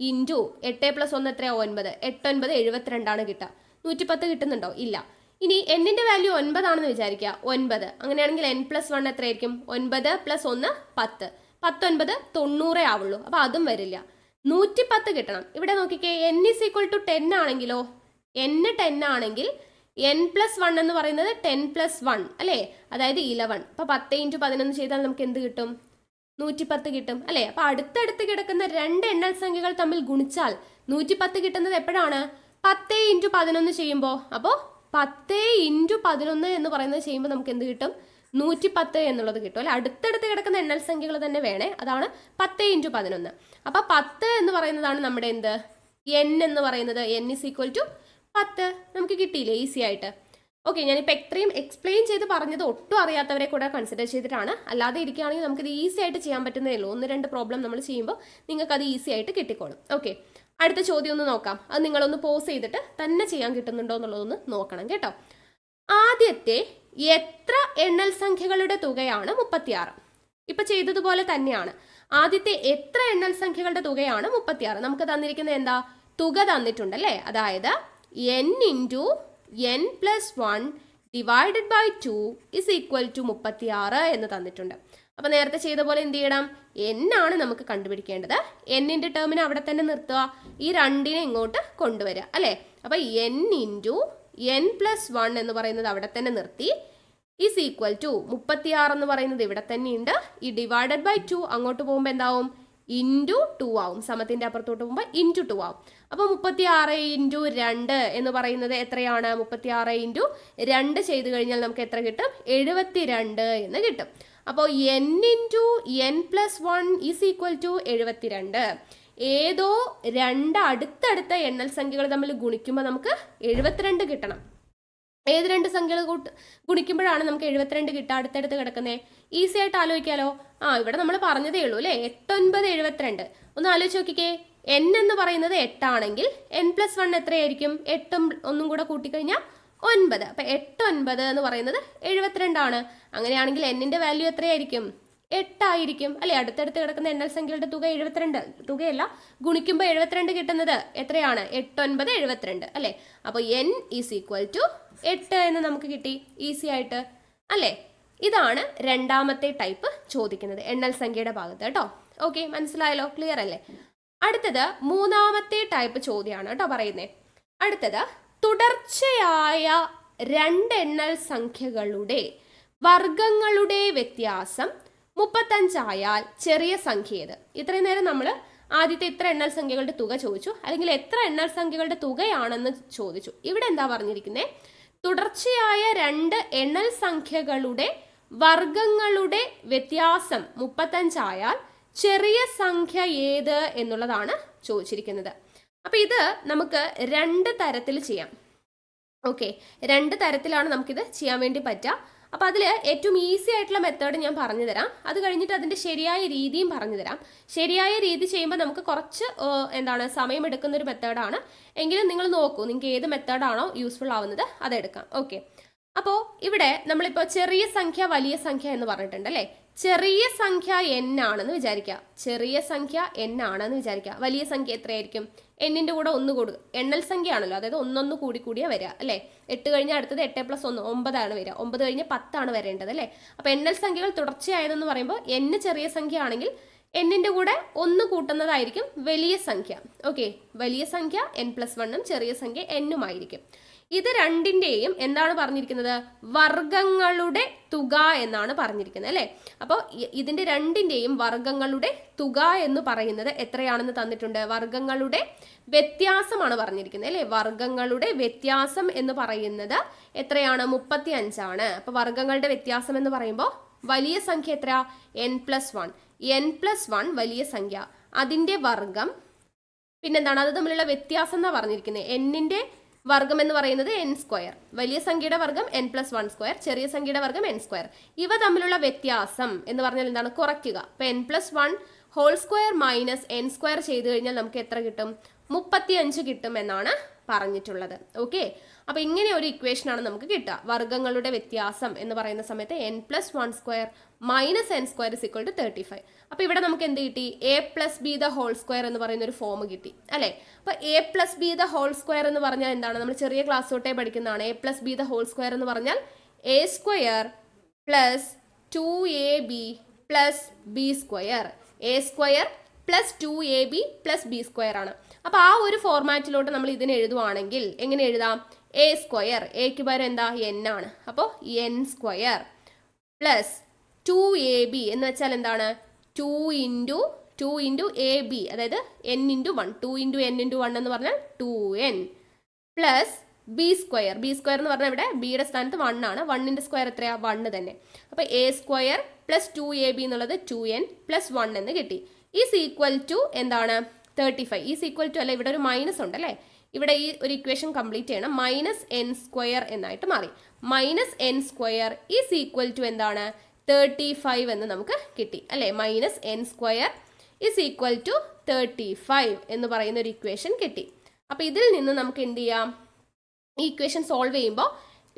× 8 + 1 എത്രയാണ്? 9. 8 9 72 ആണ് കിട്ടുക. 110 കിട്ടുന്നുണ്ടോ? ഇല്ല. ഇനി n-ൻ്റെ വാല്യൂ 9 ആണെന്ന് വിചാരിക്കുക. 9 അങ്ങനെയാണെങ്കിൽ n+1 എത്രയായിരിക്കും? 9 + 1 10. 10 9 90 ആവുള്ളൂ. അപ്പോൾ അതും വരില്ല. 110 കിട്ടണം. ഇവിടെ നോക്കിക്കേ, n = 10 ആണെങ്കിലോ, n 10 ആണെങ്കിൽ n+1 എന്ന് പറയുന്നത് 10 + 1 അല്ലേ? അതായത് 11. അപ്പോൾ 10 × 11 ചെയ്താൽ നമുക്ക് എന്ത് കിട്ടും? 110 കിട്ടും അല്ലേ? അപ്പോൾ അടുത്തടുത്ത് കിടക്കുന്ന 2 എണ്ണൽ സംഖ്യകൾ തമ്മിൽ ഗുണിച്ചാൽ 110 കിട്ടുന്നത് എപ്പോഴാണ്? 10 × 11 ചെയ്യുമ്പോൾ. അപ്പോൾ 10 × 11 എന്ന് പറയുന്നത് ചെയ്യുമ്പോൾ നമുക്ക് എന്ത് കിട്ടും? 110 എന്നുള്ളത് കിട്ടും അല്ലെ? അടുത്തടുത്ത് കിടക്കുന്ന എണ്ണൽ സംഖ്യകൾ തന്നെ വേണേ. അതാണ് 10 × 11. അപ്പോൾ 10 എന്ന് പറയുന്നതാണ് നമ്മുടെ എന്ത്? n എന്ന് പറയുന്നത്. n = 10 നമുക്ക് കിട്ടിയില്ലേ ഈസി ആയിട്ട്? ഓക്കെ, ഞാനിപ്പോൾ ഇത്രയും എക്സ്പ്ലെയിൻ ചെയ്ത് പറഞ്ഞത് ഒട്ടും അറിയാത്തവരെ കൂടെ കൺസിഡർ ചെയ്തിട്ടാണ്. അല്ലാതെ ഇരിക്കുകയാണെങ്കിൽ നമുക്കിത് ഈസി ആയിട്ട് ചെയ്യാൻ പറ്റുന്നേ ഉള്ളൂ. 1-2 പ്രോബ്ലം നമ്മൾ ചെയ്യുമ്പോൾ നിങ്ങൾക്ക് അത് ഈസി ആയിട്ട് കിട്ടിക്കോളും. ഓക്കെ, അടുത്ത ചോദ്യം ഒന്ന് നോക്കാം. അത് നിങ്ങളൊന്ന് പോസ് ചെയ്തിട്ട് തന്നെ ചെയ്യാൻ കിട്ടുന്നുണ്ടോ എന്നുള്ളതൊന്ന് നോക്കണം കേട്ടോ. ആദ്യത്തെ എത്ര എണ്ണൽ സംഖ്യകളുടെ തുകയാണ് 36? ഇപ്പം ചെയ്തതുപോലെ തന്നെയാണ്. ആദ്യത്തെ എത്ര എണ്ണൽ സംഖ്യകളുടെ തുകയാണ് 36? നമുക്ക് തന്നിരിക്കുന്നത് എന്താ? തുക തന്നിട്ടുണ്ടല്ലേ? അതായത് n × n+1 / 2 = 36 എന്ന് തന്നിട്ടുണ്ട്. അപ്പോൾ നേരത്തെ ചെയ്ത പോലെ എന്ത് ചെയ്യണം? n ആണ് നമുക്ക് കണ്ടുപിടിക്കേണ്ടത്. n-ൻ്റെ ടേമിനെ അവിടെ തന്നെ നിർത്തുക, ഈ 2-നെ ഇങ്ങോട്ട് കൊണ്ടുവരിക അല്ലേ? അപ്പോൾ n × n+1 എന്ന് പറയുന്നത് അവിടെ തന്നെ നിർത്തി, = 36 എന്ന് പറയുന്നത് ഇവിടെ തന്നെയുണ്ട്. ഈ /2 അങ്ങോട്ട് പോകുമ്പോൾ എന്താവും? × 2 ആവും. സമത്തിൻ്റെ അപ്പുറത്തോട്ട് പോകുമ്പോൾ × 2 ആവും. അപ്പോൾ 36 × 2 എന്ന് പറയുന്നത് എത്രയാണ്? 36 × 2 ചെയ്ത് കഴിഞ്ഞാൽ നമുക്ക് എത്ര കിട്ടും? 72 എന്ന് കിട്ടും. അപ്പോൾ n × n+1 = 72. ഏതോ 2 അടുത്തടുത്ത എണ്ണൽ സംഖ്യകൾ തമ്മിൽ ഗുണിക്കുമ്പോൾ നമുക്ക് 72 കിട്ടണം. ഏത് 2 സംഖ്യകൾ ഗുണിക്കുമ്പോഴാണ് നമുക്ക് 72 കിട്ടുക? അടുത്തടുത്ത് കിടക്കുന്നത്. ഈസി ആയിട്ട് ആലോചിക്കാലോ. ഇവിടെ നമ്മൾ പറഞ്ഞതേ ഉള്ളൂ അല്ലേ? 8 9 72. ഒന്ന് ആലോചിച്ച് നോക്കിക്കേ. n എന്ന് പറയുന്നത് 8 ആണെങ്കിൽ n+1 എത്രയായിരിക്കും? 8-ഉം 1-ഉം കൂടെ കൂട്ടിക്കഴിഞ്ഞാൽ 9. അപ്പം 8 9 എന്ന് പറയുന്നത് 72 ആണ്. അങ്ങനെയാണെങ്കിൽ n-ൻ്റെ വാല്യൂ എത്രയായിരിക്കും? 8 ആയിരിക്കും അല്ലേ? അടുത്തടുത്ത് കിടക്കുന്ന എണ്ണൽ സംഖ്യകളുടെ തുക 72. തുകയല്ല, ഗുണിക്കുമ്പോൾ 72 കിട്ടുന്നത് എത്രയാണ്? 8 9 72 അല്ലേ? അപ്പോൾ n = 8 എന്ന് നമുക്ക് കിട്ടി ഈസി ആയിട്ട് അല്ലേ? ഇതാണ് രണ്ടാമത്തെ ടൈപ്പ് ചോദിക്കുന്നത് എണ്ണൽ സംഖ്യയുടെ ഭാഗത്ത് കേട്ടോ. ഓക്കെ, മനസ്സിലായല്ലോ? ക്ലിയർ അല്ലേ? അടുത്തത് മൂന്നാമത്തെ ടൈപ്പ് ചോദ്യമാണ് കേട്ടോ പറയുന്നത്. അടുത്തത് തുടർച്ചയായ 2 എണ്ണൽ സംഖ്യകളുടെ വർഗങ്ങളുടെ വ്യത്യാസം 35 ആയാൽ ചെറിയ സംഖ്യ ഏത്? ഇത്രയും നേരം നമ്മൾ ആദ്യത്തെ ഇത്ര എണ്ണൽ സംഖ്യകളുടെ തുക ചോദിച്ചു, അല്ലെങ്കിൽ എത്ര എണ്ണൽ സംഖ്യകളുടെ തുകയാണെന്ന് ചോദിച്ചു. ഇവിടെ എന്താ പറഞ്ഞിരിക്കുന്നത്? തുടർച്ചയായ 2 എണ്ണൽ സംഖ്യകളുടെ വർഗങ്ങളുടെ വ്യത്യാസം 35 ആയാൽ ചെറിയ സംഖ്യ ഏത് എന്നുള്ളതാണ് ചോദിച്ചിരിക്കുന്നത്. അപ്പൊ ഇത് നമുക്ക് 2 തരത്തിൽ ചെയ്യാം. ഓക്കെ, 2 തരത്തിലാണ് നമുക്കിത് ചെയ്യാൻ വേണ്ടി പറ്റുക. അപ്പം അതിൽ ഏറ്റവും ഈസി ആയിട്ടുള്ള മെത്തേഡ് ഞാൻ പറഞ്ഞു തരാം. അത് കഴിഞ്ഞിട്ട് അതിൻ്റെ ശരിയായ രീതിയും പറഞ്ഞു തരാം. ശരിയായ രീതി ചെയ്യുമ്പോൾ നമുക്ക് കുറച്ച് സമയം എടുക്കുന്ന ഒരു മെത്തേഡാണ്. എങ്കിലും നിങ്ങൾ നോക്കൂ, നിങ്ങൾക്ക് ഏത് മെത്തേഡാണോ യൂസ്ഫുൾ ആവുന്നത് അതെടുക്കാം. ഓക്കെ, അപ്പോൾ ഇവിടെ നമ്മളിപ്പോൾ ചെറിയ സംഖ്യ വലിയ സംഖ്യ എന്ന് പറഞ്ഞിട്ടുണ്ട് അല്ലേ. ചെറിയ സംഖ്യ n ആണെന്ന് വിചാരിക്കുക. ചെറിയ സംഖ്യ n ആണെന്ന് വിചാരിക്കുക. വലിയ സംഖ്യ എത്രയായിരിക്കും? എന്നിൻ്റെ കൂടെ 1 കൂടുക. എണ്ണൽ സംഖ്യ ആണല്ലോ, അതായത് 1 കൂടി കൂടിയാ വരിക അല്ലേ. 8 കഴിഞ്ഞാൽ അടുത്തത് 8 + 1 9 ആണ് വരിക. 9 കഴിഞ്ഞ് 10 ആണ് വരേണ്ടത് അല്ലേ. അപ്പോൾ എണ്ണൽ സംഖ്യകൾ തുടർച്ചയായതെന്ന് പറയുമ്പോൾ n ചെറിയ സംഖ്യ ആണെങ്കിൽ എന്നിൻ്റെ കൂടെ 1 കൂട്ടുന്നതായിരിക്കും വലിയ സംഖ്യ. ഓക്കെ, വലിയ സംഖ്യ n+1 ചെറിയ സംഖ്യ n ആയിരിക്കും. ഇത് രണ്ടിൻ്റെയും എന്താണ് പറഞ്ഞിരിക്കുന്നത്? വർഗങ്ങളുടെ തുക എന്നാണ് പറഞ്ഞിരിക്കുന്നത് അല്ലേ. അപ്പോൾ ഇതിൻ്റെ രണ്ടിൻ്റെയും വർഗങ്ങളുടെ തുക എന്ന് പറയുന്നത് എത്രയാണെന്ന് തന്നിട്ടുണ്ട്. വർഗങ്ങളുടെ വ്യത്യാസമാണ് പറഞ്ഞിരിക്കുന്നത് അല്ലേ. വർഗങ്ങളുടെ വ്യത്യാസം എന്ന് പറയുന്നത് എത്രയാണ്? 35 ആണ്. അപ്പോൾ വർഗങ്ങളുടെ വ്യത്യാസം എന്ന് പറയുമ്പോൾ വലിയ സംഖ്യ എത്ര? n+1. n+1 വലിയ സംഖ്യ, അതിൻ്റെ വർഗം, പിന്നെന്താണ് അത് തമ്മിലുള്ള വ്യത്യാസം എന്നാണ് പറഞ്ഞിരിക്കുന്നത്. എന്നിൻ്റെ വർഗം എന്ന് പറയുന്നത് n², വലിയ സംഖ്യയുടെ വർഗം n+1², ചെറിയ സംഖ്യയുടെ വർഗം n². ഇവ തമ്മിലുള്ള വ്യത്യാസം എന്ന് പറഞ്ഞാൽ എന്താണ്? കുറയ്ക്കുക. അപ്പോൾ n+1² - n² ചെയ്ത് കഴിഞ്ഞാൽ നമുക്ക് എത്ര കിട്ടും? 35 കിട്ടും എന്നാണ് പറഞ്ഞിട്ടുള്ളത്. ഓക്കെ, അപ്പോൾ ഇങ്ങനെ ഒരു ഇക്വേഷനാണ് നമുക്ക് കിട്ടുക. വർഗങ്ങളുടെ വ്യത്യാസം എന്ന് പറയുന്ന സമയത്ത് n+1² - n² = 35. അപ്പോൾ ഇവിടെ നമുക്ക് എന്ത് കിട്ടി? a+b² എന്ന് പറയുന്ന ഒരു ഫോം കിട്ടി അല്ലേ. അപ്പോൾ a+b² എന്ന് പറഞ്ഞാൽ എന്താണ്? നമ്മൾ ചെറിയ ക്ലാസ് തൊട്ടേ പഠിക്കുന്നതാണ്. a+b² എന്ന് പറഞ്ഞാൽ a² + 2ab + b², a² + 2ab + b² ആണ്. അപ്പോൾ ആ ഒരു ഫോർമാറ്റിലോട്ട് നമ്മൾ ഇതിനെ എഴുതുവാണെങ്കിൽ എങ്ങനെ എഴുതാം? a², എക്ക് പകരം എന്താ? n ആണ്. അപ്പോൾ n² + 2ab എന്ന് വെച്ചാൽ എന്താണ്? 2 × ab, അതായത് n × 1. 2 × n × 1 എന്ന് പറഞ്ഞാൽ 2n + b² എന്ന് പറഞ്ഞാൽ ഇവിടെ ബിയുടെ സ്ഥാനത്ത് 1 ആണ്. 1ന്റെ സ്ക്വയർ എത്രയാ? 1 തന്നെ. അപ്പോൾ a² + 2ab എന്നുള്ളത് 2n + 1 എന്ന് കിട്ടി. ഈസ് ഈക്വൽ ടു എന്താണ്? 35. ഈസ് ഈക്വൽ ടു അല്ല, ഇവിടെ ഒരു മൈനസ് ഉണ്ട് അല്ലേ. ഇവിടെ ഈ ഒരു ഇക്വേഷൻ കംപ്ലീറ്റ് ചെയ്യണം. -n² എന്നായിട്ട് മാറി. -n² ഈസ് ഈക്വൽ ടു എന്താണ്? 35 എന്ന് നമുക്ക് കിട്ടി അല്ലേ. -n² ഈസ് ഈക്വൽ ടു 35 എന്ന് പറയുന്ന ഒരു ഇക്വേഷൻ കിട്ടി. അപ്പോൾ ഇതിൽ നിന്ന് നമുക്ക് എന്ത് ചെയ്യാം? ഈ ഇക്വേഷൻ സോൾവ് ചെയ്യുമ്പോൾ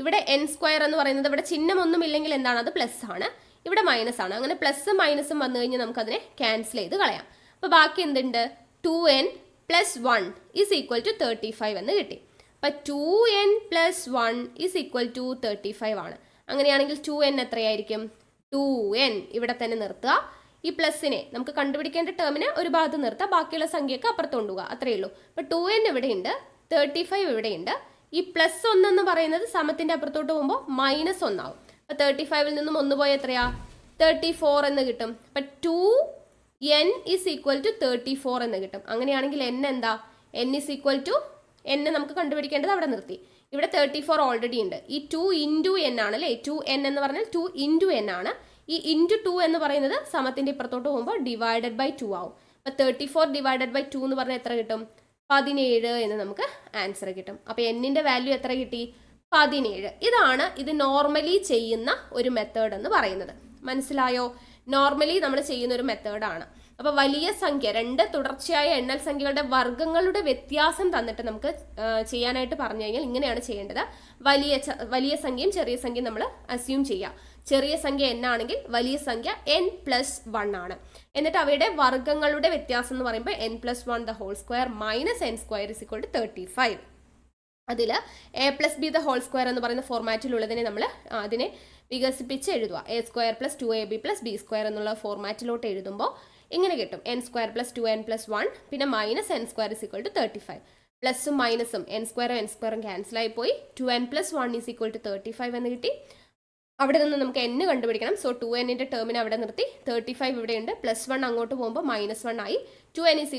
ഇവിടെ n² എന്ന് പറയുന്നത് ഇവിടെ ചിഹ്നമൊന്നും ഇല്ലെങ്കിൽ എന്താണ്? അത് പ്ലസ് ആണ്, ഇവിടെ മൈനസ് ആണ്. അങ്ങനെ പ്ലസും മൈനസും വന്നു കഴിഞ്ഞാൽ നമുക്കതിനെ ക്യാൻസൽ ചെയ്ത് കളയാം. അപ്പോൾ ബാക്കി എന്തുണ്ട്? 2n + 1 ഈസ് ഈക്വൽ ടു 35 എന്ന് കിട്ടി. അപ്പോൾ 2n + 1 ഈസ് ഈക്വൽ ടു 35 ആണ്. അങ്ങനെയാണെങ്കിൽ 2n എത്രയായിരിക്കും? 2n ഇവിടെ തന്നെ നിർത്തുക. ഈ പ്ലസിനെ നമുക്ക് കണ്ടുപിടിക്കേണ്ട ടേമിനെ ഒരു ഭാഗത്ത് നിർത്തുക, ബാക്കിയുള്ള സംഖ്യയൊക്കെ അപ്പുറത്ത് കൊണ്ടുപോകുക, അത്രയേ ഉള്ളൂ. അപ്പോൾ 2n ഇവിടെയുണ്ട്, 35 ഇവിടെയുണ്ട്. ഈ +1 എന്ന് പറയുന്നത് സമത്തിൻ്റെ അപ്പുറത്തോട്ട് പോകുമ്പോൾ -1 ആവും. അപ്പോൾ 35ൽ നിന്നും 1 പോയി എത്രയാ? 34 എന്ന് കിട്ടും. അപ്പം 2n ഈസ് ഈക്വൽ ടു 34 എന്ന് കിട്ടും. അങ്ങനെയാണെങ്കിൽ n എന്താ? n is equal to n നമുക്ക് കണ്ടുപിടിക്കേണ്ടത് അവിടെ നിർത്തി. ഇവിടെ 34 ഓൾറെഡി ഉണ്ട്. ഈ 2 × n ആണ് അല്ലേ. 2n എന്ന് പറഞ്ഞാൽ 2 × n ആണ്. ഈ × 2 എന്ന് പറയുന്നത് സമത്തിൻ്റെ ഇപ്പുറത്തോട്ട് പോകുമ്പോൾ /2 ആവും. അപ്പോൾ 34 / 2 എന്ന് പറഞ്ഞാൽ എത്ര കിട്ടും? 17 എന്ന് നമുക്ക് ആൻസർ കിട്ടും. അപ്പോൾ എന്നിൻ്റെ വാല്യൂ എത്ര കിട്ടി? 17. ഇതാണ് ഇത് നോർമലി ചെയ്യുന്ന ഒരു മെത്തേഡ് എന്ന് പറയുന്നത്. മനസ്സിലായോ? നോർമലി നമ്മൾ ചെയ്യുന്ന ഒരു മെത്തേഡാണ്. അപ്പോൾ വലിയ സംഖ്യ, 2 തുടർച്ചയായ എണ്ണൽ സംഖ്യകളുടെ വർഗ്ഗങ്ങളുടെ വ്യത്യാസം തന്നിട്ട് നമുക്ക് ചെയ്യാനായിട്ട് പറഞ്ഞു കഴിഞ്ഞാൽ ഇങ്ങനെയാണ് ചെയ്യേണ്ടത്. വലിയ സംഖ്യയും ചെറിയ സംഖ്യയും നമ്മൾ അസ്യൂം ചെയ്യാം. ചെറിയ സംഖ്യ n ആണെങ്കിൽ വലിയ സംഖ്യ n+1 ആണ്. എന്നിട്ട് അവയുടെ വർഗ്ഗങ്ങളുടെ വ്യത്യാസം എന്ന് പറയുമ്പോൾ n+1² - n² = 35. അതിൽ a+b² എന്ന് പറയുന്ന ഫോർമാറ്റിലുള്ളതിനെ നമ്മൾ അതിനെ വികസിപ്പിച്ച് എഴുതുക. a² + 2ab + b² എന്നുള്ള ഫോർമാറ്റിലോട്ട് എഴുതുമ്പോൾ ഇങ്ങനെ കിട്ടും. n² + 2n + 1 പിന്നെ -n² = 35. പ്ലസും മൈനസും n² ക്യാൻസൽ ആയി പോയി. 2n + 1 = 35 എന്ന് കിട്ടി. അവിടെ നിന്ന് നമുക്ക് n കണ്ടുപിടിക്കണം. സോ 2nന്റെ ടേമിനെ അവിടെ നിർത്തി. 35 ഇവിടെയുണ്ട്. +1 അങ്ങോട്ട് പോകുമ്പോൾ -1 ആയി. 2n =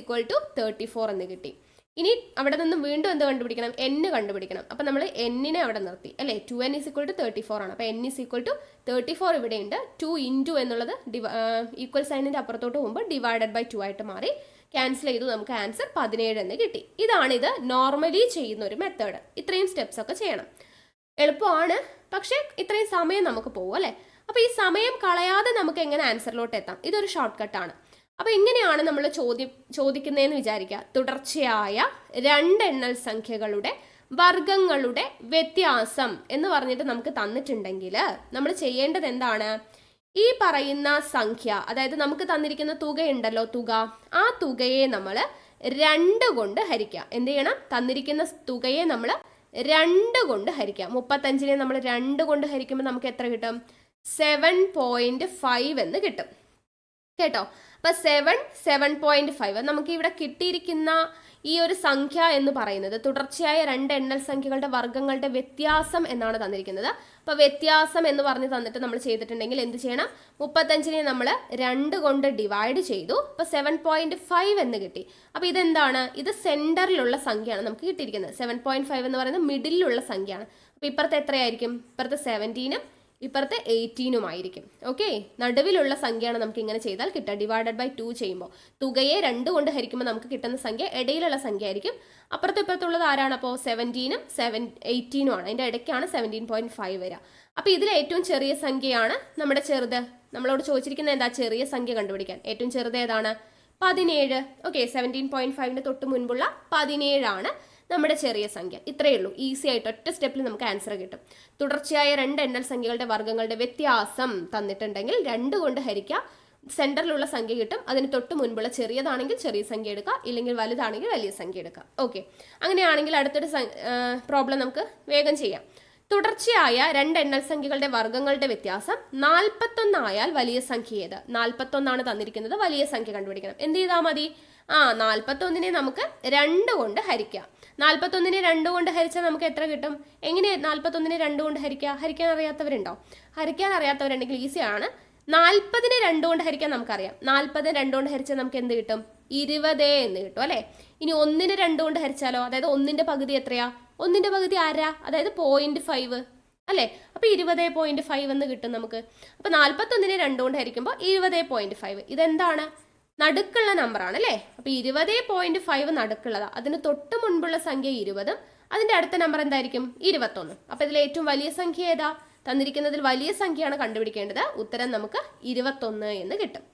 34 എന്ന് കിട്ടി. ഇനി അവിടെ നിന്നും വീണ്ടും എന്ത് കണ്ടുപിടിക്കണം? n കണ്ടുപിടിക്കണം. അപ്പം നമ്മൾ n അവിടെ നിർത്തി അല്ലേ. 2n = 34 ആണ്. അപ്പോൾ n = 34 ഇവിടെയുണ്ട്. 2 ഇൻറ്റു എന്നുള്ളത് ഈക്വൽ സൈനിൻ്റെ അപ്പുറത്തോട്ട് പോകുമ്പോൾ /2 ആയിട്ട് മാറി. ക്യാൻസൽ ചെയ്തു, നമുക്ക് ആൻസർ 17 എന്ന് കിട്ടി. ഇതാണിത് നോർമലി ചെയ്യുന്ന ഒരു മെത്തേഡ്. ഇത്രയും സ്റ്റെപ്സ് ഒക്കെ ചെയ്യണം. എളുപ്പമാണ്, പക്ഷേ ഇത്രയും സമയം നമുക്ക് പോകും അല്ലേ. അപ്പോൾ ഈ സമയം കളയാതെ നമുക്ക് എങ്ങനെ ആൻസറിലോട്ട് എത്താം? ഇതൊരു ഷോർട്ട് കട്ടാണ്. അപ്പോൾ ഇങ്ങനെയാണ് നമ്മൾ ചോദിക്കുന്നതെന്ന് വിചാരിക്കുക. തുടർച്ചയായ 2 എണ്ണൽ സംഖ്യകളുടെ വർഗങ്ങളുടെ വ്യത്യാസം എന്ന് പറഞ്ഞിട്ട് നമുക്ക് തന്നിട്ടുണ്ടെങ്കിൽ നമ്മൾ ചെയ്യേണ്ടത് എന്താണ്? ഈ പറയുന്ന സംഖ്യ, അതായത് നമുക്ക് തന്നിരിക്കുന്ന തുകയുണ്ടല്ലോ, തുക, ആ തുകയെ നമ്മൾ 2 കൊണ്ട് ഹരിക്കുക. എന്ത് ചെയ്യണം? തന്നിരിക്കുന്ന തുകയെ നമ്മൾ 2 കൊണ്ട് ഹരിക്കുക. 35നെ നമ്മൾ 2 കൊണ്ട് ഹരിക്കുമ്പോൾ നമുക്ക് എത്ര കിട്ടും? 7.5 എന്ന് കിട്ടും കേട്ടോ. അപ്പം 7.5 നമുക്ക് ഇവിടെ കിട്ടിയിരിക്കുന്ന ഈ ഒരു സംഖ്യ എന്ന് പറയുന്നത് തുടർച്ചയായ 2 എണ്ണൽ സംഖ്യകളുടെ വർഗ്ഗങ്ങളുടെ വ്യത്യാസം എന്നാണ് തന്നിരിക്കുന്നത്. അപ്പോൾ വ്യത്യാസം എന്ന് പറഞ്ഞ് തന്നിട്ട് നമ്മൾ ചെയ്തിട്ടുണ്ടെങ്കിൽ എന്ത് ചെയ്യണം? 35നെ നമ്മൾ 2 കൊണ്ട് ഡിവൈഡ് ചെയ്തു. അപ്പോൾ 7.5 എന്ന് കിട്ടി. അപ്പോൾ ഇതെന്താണ്? ഇത് സെൻറ്ററിലുള്ള സംഖ്യയാണ് നമുക്ക് കിട്ടിയിരിക്കുന്നത്. 7.5 എന്ന് പറയുന്നത് മിഡിലുള്ള സംഖ്യയാണ്. അപ്പോൾ ഇപ്പുറത്തെ എത്രയായിരിക്കും? ഇപ്പുറത്തെ 17ഉം ഇപ്പുറത്തെ 18ഉം ആയിരിക്കും. ഓക്കെ, നടുവിലുള്ള സംഖ്യയാണ് നമുക്ക് ഇങ്ങനെ ചെയ്താൽ കിട്ടുക. /2 ചെയ്യുമ്പോൾ തുകയെ 2 കൊണ്ട് ഹരിക്കുമ്പോൾ നമുക്ക് കിട്ടുന്ന സംഖ്യ ഇടയിലുള്ള സംഖ്യ ആയിരിക്കും. അപ്പുറത്തും ഇപ്പുറത്തുള്ളത് ആരാണ്? അപ്പോൾ 17ഉം 18ഉം ആണ്. അതിൻ്റെ ഇടയ്ക്കാണ് 17.5 വരിക. അപ്പോൾ ഇതിൽ ഏറ്റവും ചെറിയ സംഖ്യയാണ് നമ്മുടെ ചെറുത്. നമ്മളോട് ചോദിച്ചിരിക്കുന്നത് എന്താ? ചെറിയ സംഖ്യ കണ്ടുപിടിക്കാൻ. ഏറ്റവും ചെറുത് ഏതാണ്? 17. ഓക്കെ, 17.5ന് തൊട്ട് മുൻപുള്ള 17 ആണ് നമ്മുടെ ചെറിയ സംഖ്യ. ഇത്രയേ ഉള്ളൂ. ഈസി ആയിട്ട് ഒറ്റ സ്റ്റെപ്പിൽ നമുക്ക് ആൻസർ കിട്ടും. തുടർച്ചയായ 2 എണ്ണൽ സംഖ്യകളുടെ വർഗ്ഗങ്ങളുടെ വ്യത്യാസം തന്നിട്ടുണ്ടെങ്കിൽ 2 കൊണ്ട് ഹരിക്കുക, സെൻറ്ററിലുള്ള സംഖ്യ കിട്ടും. അതിന് തൊട്ട് മുൻപുള്ള ചെറിയതാണെങ്കിൽ ചെറിയ സംഖ്യ എടുക്കുക, ഇല്ലെങ്കിൽ വലുതാണെങ്കിൽ വലിയ സംഖ്യ എടുക്കുക. ഓക്കെ, അങ്ങനെയാണെങ്കിൽ അടുത്തൊരു പ്രോബ്ലം നമുക്ക് വേഗം ചെയ്യാം. തുടർച്ചയായ 2 എണ്ണൽ സംഖ്യകളുടെ വർഗ്ഗങ്ങളുടെ വ്യത്യാസം 41 ആയാൽ വലിയ സംഖ്യ ഏത്? 41 തന്നിരിക്കുന്നത്. വലിയ സംഖ്യ കണ്ടുപിടിക്കണം. എന്ത് ചെയ്താൽ മതി? 41നെ നമുക്ക് 2 കൊണ്ട് ഹരിക്കാം. 41നെ 2 കൊണ്ട് ഹരിച്ചാൽ നമുക്ക് എത്ര കിട്ടും? എങ്ങനെ 41നെ 2 കൊണ്ട് ഹരിക്കുക? ഹരിക്കാൻ അറിയാത്തവരുണ്ടോ? ഹരിക്കാൻ അറിയാത്തവരുണ്ടെങ്കിൽ ഈസിയാണ്. 40നെ 2 കൊണ്ട് ഹരിക്കാൻ നമുക്കറിയാം. 40 2 കൊണ്ട് ഹരിച്ചാൽ നമുക്ക് എന്ത് കിട്ടും? 20 എന്ന് കിട്ടും അല്ലേ. ഇനി 1നെ 2 കൊണ്ട് ഹരിച്ചാലോ? അതായത് 1ന്റെ പകുതി എത്രയാ? 1ന്റെ പകുതി ആരാ? അതായത് 0.5 അല്ലേ. അപ്പോൾ 20.5 എന്ന് കിട്ടും നമുക്ക്. അപ്പോൾ 41നെ 2 കൊണ്ട് ഹരിക്കുമ്പോൾ 20.5. ഇതെന്താണ്? നടുക്കുള്ള നമ്പറാണ് അല്ലേ. അപ്പോൾ 20.5 നടുക്കുള്ളതാണ്. അതിന് തൊട്ട് മുൻപുള്ള സംഖ്യ 20ഉം അതിൻ്റെ അടുത്ത നമ്പർ എന്തായിരിക്കും? 21. അപ്പോൾ ഇതിൽ ഏറ്റവും വലിയ സംഖ്യ ഏതാ? തന്നിരിക്കുന്നതിൽ വലിയ സംഖ്യയാണ് കണ്ടുപിടിക്കേണ്ടത്. ഉത്തരം നമുക്ക് 21 എന്ന് കിട്ടും.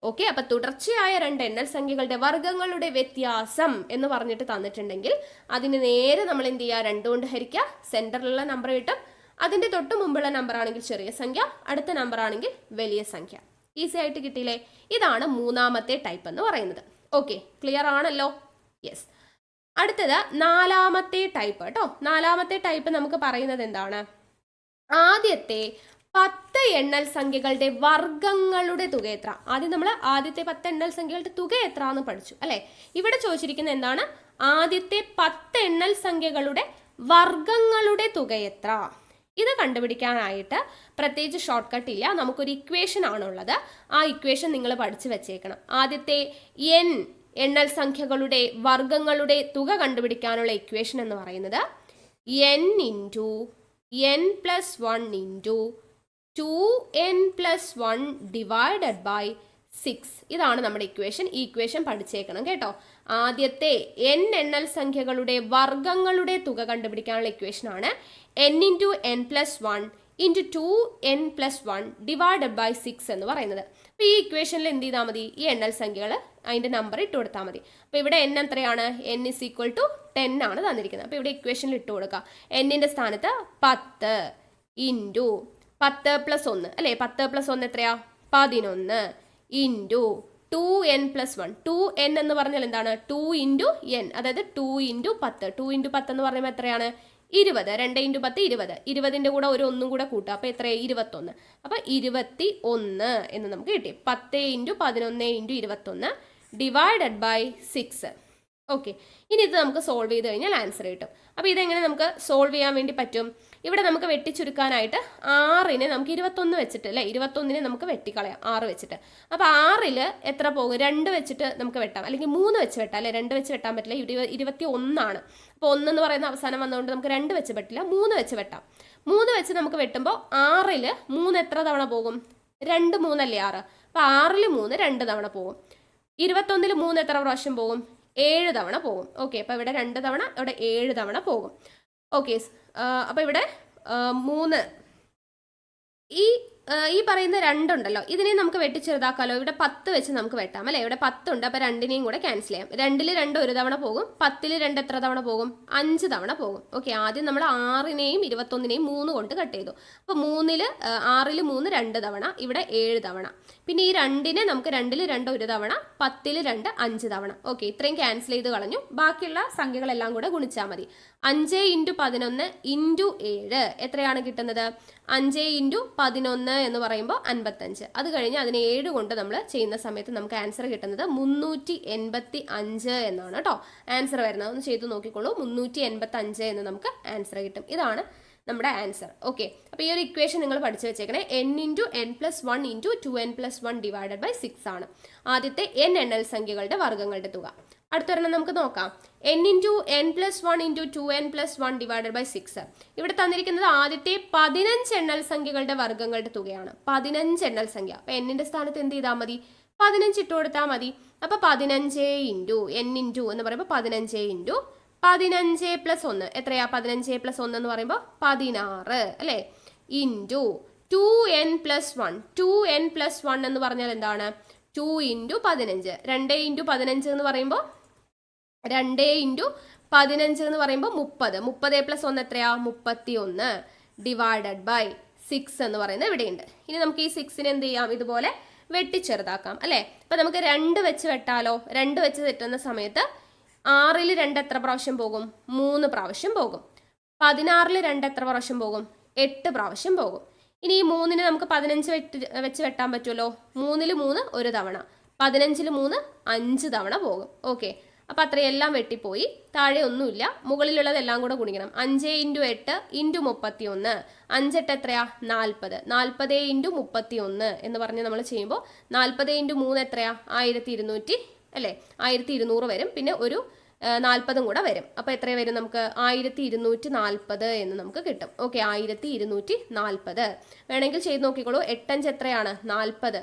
ഓക്കെ, അപ്പോൾ തുടർച്ചയായ 2 എണ്ണൽ സംഖ്യകളുടെ വർഗ്ഗങ്ങളുടെ വ്യത്യാസം എന്ന് പറഞ്ഞിട്ട് തന്നിട്ടുണ്ടെങ്കിൽ അതിന് നേരെ നമ്മൾ എന്ത് ചെയ്യുക? 2 കൊണ്ട് ഹരിക്കുക, സെൻറ്ററിലുള്ള നമ്പർ കിട്ടും. അതിൻ്റെ തൊട്ട് മുമ്പുള്ള നമ്പർ ആണെങ്കിൽ ചെറിയ സംഖ്യ, അടുത്ത നമ്പർ ആണെങ്കിൽ വലിയ സംഖ്യ. ഈസി ആയിട്ട് കിട്ടിയില്ലേ? ഇതാണ് മൂന്നാമത്തെ ടൈപ്പ് എന്ന് പറയുന്നത്. ഓക്കെ, ക്ലിയർ ആണല്ലോ? യെസ്. അടുത്തത് 4ാമത്തെ ടൈപ്പ് കേട്ടോ. 4ാമത്തെ ടൈപ്പ് നമുക്ക് പറയുന്നത് എന്താണ്? ആദ്യത്തെ 10 എണ്ണൽ സംഖ്യകളുടെ വർഗ്ഗങ്ങളുടെ തുക എത്ര? ആദ്യം നമ്മൾ ആദ്യത്തെ 10 എണ്ണൽ സംഖ്യകളുടെ തുക എത്ര എന്ന് പഠിച്ചു അല്ലേ. ഇവിടെ ചോദിച്ചിരിക്കുന്നത് എന്താണ്? ആദ്യത്തെ 10 എണ്ണൽ സംഖ്യകളുടെ വർഗ്ഗങ്ങളുടെ തുക എത്ര? ഇത് കണ്ടുപിടിക്കാനായിട്ട് പ്രത്യേകിച്ച് ഷോർട്ട് കട്ട് ഇല്ല. നമുക്കൊരു ഇക്വേഷൻ ആണുള്ളത്. ആ ഇക്വേഷൻ നിങ്ങൾ പഠിച്ചു വെച്ചേക്കണം. ആദ്യത്തെ n എണ്ണൽ സംഖ്യകളുടെ വർഗ്ഗങ്ങളുടെ തുക കണ്ടുപിടിക്കാനുള്ള ഇക്വേഷൻ എന്ന് പറയുന്നത് n × n + 1 × 2n + 1 / 6. ഇതാണ് നമ്മുടെ ഇക്വേഷൻ. ഈ ഇക്വേഷൻ പഠിച്ചേക്കണം കേട്ടോ. ആദ്യത്തെ n എണ്ണൽ സംഖ്യകളുടെ വർഗ്ഗങ്ങളുടെ തുക കണ്ടുപിടിക്കാനുള്ള ഇക്വേഷൻ ആണ് n × n + 1 × 2n + 1 / 6 എന്ന് പറയുന്നത്. അപ്പോൾ ഈ ഇക്വേഷനിൽ എന്ത് ചെയ്താൽ മതി? ഈ എണ്ണൽ സംഖ്യകൾ അതിൻ്റെ നമ്പർ ഇട്ട് കൊടുത്താൽ മതി. അപ്പോൾ ഇവിടെ n എത്രയാണ്? n = 10 ആണ് തന്നിരിക്കുന്നത്. അപ്പോൾ ഇവിടെ ഇക്വേഷനിൽ ഇട്ട് കൊടുക്കുക. n-ന്റെ സ്ഥാനത്ത് 10 × 10 + 1 അല്ലേ. 10 + 1 എത്രയാ? 11 × 2n + 1. 2n എന്ന് പറഞ്ഞാൽ എന്താണ്? 2 × n, അതായത് 2 × 10. 2 × 10 എന്ന് പറയുമ്പോൾ എത്രയാണ്? 20. 2 × 10 20. 20ന്റെ കൂടെ ഒരു 1 കൂടെ കൂട്ടുക. അപ്പോൾ എത്രയാണ്? 21. അപ്പോൾ 21 എന്ന് നമുക്ക് കിട്ടി. 10 × 11 × 21 / 6. ഓക്കെ, ഇനി ഇത് നമുക്ക് സോൾവ് ചെയ്ത് കഴിഞ്ഞാൽ ആൻസർ കിട്ടും. അപ്പോൾ ഇതെങ്ങനെ നമുക്ക് സോൾവ് ചെയ്യാൻ വേണ്ടി പറ്റും? ഇവിടെ നമുക്ക് വെട്ടിച്ചുരുക്കാനായിട്ട് 6നെ നമുക്ക് 21 വെച്ചിട്ട് അല്ലേ, 21നെ നമുക്ക് വെട്ടിക്കളയാം 6 വെച്ചിട്ട്. അപ്പോൾ 6ൽ എത്ര പോകും? 2 വെച്ചിട്ട് നമുക്ക് വെട്ടാം, അല്ലെങ്കിൽ 3 വെച്ച് വെട്ടാം അല്ലേ. 2 വെച്ച് വെട്ടാൻ പറ്റില്ല, 21 ആണ്. അപ്പോൾ 1 എന്ന് പറയുന്ന അവസാനം വന്നതുകൊണ്ട് നമുക്ക് 2 വെച്ച് പറ്റില്ല, 3 വെച്ച് വെട്ടാം. 3 വെച്ച് നമുക്ക് വെട്ടുമ്പോൾ 6ൽ 3 എത്ര തവണ പോകും? 2 3 അല്ലേ 6. അപ്പോൾ 6ൽ 3 2 തവണ പോകും. 21ൽ 3 എത്ര പ്രാവശ്യം പോകും? 7 തവണ പോകും. ഓക്കെ, അപ്പോൾ ഇവിടെ 2 തവണ, ഇവിടെ 7 തവണ പോകും. ഓക്കെ, അപ്പോൾ ഇവിടെ 3 ഈ പറയുന്ന 2 ഉണ്ടല്ലോ, ഇതിനെ നമുക്ക് വെട്ടിച്ചെറുതാക്കാമല്ലോ. ഇവിടെ 10 വെച്ച് നമുക്ക് വെട്ടാം അല്ലേ. ഇവിടെ 10 ഉണ്ട്, അപ്പോൾ 2നെയും കൂടെ ക്യാൻസൽ ചെയ്യാം. 2ൽ 2 ഒരു തവണ പോകും, 10ൽ 2 എത്ര തവണ പോകും? 5 തവണ പോകും. ഓക്കെ, ആദ്യം നമ്മൾ 6നെയും 21നെയും 3 കൊണ്ട് കട്ട് ചെയ്തു. അപ്പോൾ 6ൽ 3 2 തവണ, ഇവിടെ 7 തവണ. പിന്നെ ഈ 2നെ നമുക്ക് 2ൽ 2 ഒരു തവണ, 10ൽ 2 5 തവണ. ഓക്കെ, ഇത്രയും ക്യാൻസൽ ചെയ്ത് കളഞ്ഞു. ബാക്കിയുള്ള സംഖ്യകളെല്ലാം കൂടെ ഗുണിച്ചാൽ മതി. 5 × 11 × 7 എത്രയാണ് കിട്ടുന്നത്? 5 × 11 എന്ന് പറയുമ്പോൾ 55. അത് കഴിഞ്ഞ് അതിനെ 7 കൊണ്ട് നമ്മൾ ചെയ്യുന്ന സമയത്ത് നമുക്ക് ആൻസർ കിട്ടുന്നത് 385 എന്നാണ് കേട്ടോ ആൻസർ വരുന്നത്. ഒന്ന് ചെയ്ത് നോക്കിക്കോളൂ. 385 എന്ന് നമുക്ക് ആൻസർ കിട്ടും. ഇതാണ് നമ്മുടെ ആൻസർ. ഓക്കെ, അപ്പോൾ ഈ ഒരു ഇക്വേഷൻ നിങ്ങൾ പഠിച്ചു വെച്ചേക്കണേ. n × n+1 × 2n+1 divided by 6 ആണ് ആദ്യത്തെ n എണ്ണൽ സംഖ്യകളുടെ വർഗ്ഗങ്ങളുടെ തുക. അടുത്തൊരെണ്ണം നമുക്ക് നോക്കാം. n × n+1 × 2n+1 divided by 6. ഇവിടെ തന്നിരിക്കുന്നത് ആദ്യത്തെ 15 എണ്ണൽ സംഖ്യകളുടെ വർഗ്ഗങ്ങളുടെ തുകയാണ്. 15 എണ്ണൽ സംഖ്യ. അപ്പോൾ n-ന്റെ സ്ഥാനത്ത് എന്ത് ചെയ്താൽ മതി? 15 ഇട്ട് കൊടുത്താൽ മതി. അപ്പോൾ 15 × n × എന്ന് പറയുമ്പോൾ 15 × 15 + 1 എത്രയാ? 15 + 1 എന്ന് പറയുമ്പോൾ 16 അല്ലേ. Into 2n+1. 2n+1 എന്ന് പറഞ്ഞാൽ എന്താണ്? 2 × 15. 2 × 15 എന്ന് പറയുമ്പോൾ 2 × 15 എന്ന് പറയുമ്പോൾ 30. 30 + 1 എത്രയാ? 31 ഡിവൈഡഡ് ബൈ 6 എന്ന് പറയുന്നത് ഇവിടെയുണ്ട്. ഇനി നമുക്ക് ഈ 6നെ എന്ത് ചെയ്യാം? ഇതുപോലെ വെട്ടിച്ചെറുതാക്കാം അല്ലേ. അപ്പം നമുക്ക് 2 വെച്ച് വെട്ടാലോ. 2 വെച്ച് വെട്ടുന്ന സമയത്ത് 6ൽ 2 എത്ര പ്രാവശ്യം പോകും? 3 പ്രാവശ്യം പോകും. 16ൽ 2 എത്ര പ്രാവശ്യം പോകും? 8 പ്രാവശ്യം പോകും. ഇനി ഈ 3നെ നമുക്ക് 15 വെച്ച് വെട്ടാൻ പറ്റുമല്ലോ. 3ൽ 3 ഒരു തവണ, 15ൽ 3 5 തവണ പോകും. ഓക്കെ, അപ്പോൾ അത്രയെല്ലാം വെട്ടിപ്പോയി. താഴെ ഒന്നുമില്ല, മുകളിലുള്ളതെല്ലാം കൂടെ ഗുണിക്കണം. 5 × 8 × 31. 5 8 എത്രയാ? 40. 40 × 31 എന്ന് പറഞ്ഞ് നമ്മൾ ചെയ്യുമ്പോൾ 40 × 3 എത്രയാ? 1200 അല്ലേ. 1200 വരും. പിന്നെ ഒരു 40 കൂടെ വരും. അപ്പോൾ എത്ര വരും? നമുക്ക് 1240 എന്ന് നമുക്ക് കിട്ടും. ഓക്കെ, 1240 വേണമെങ്കിൽ ചെയ്ത് നോക്കിക്കോളൂ. 8 എത്രയാണ്? 40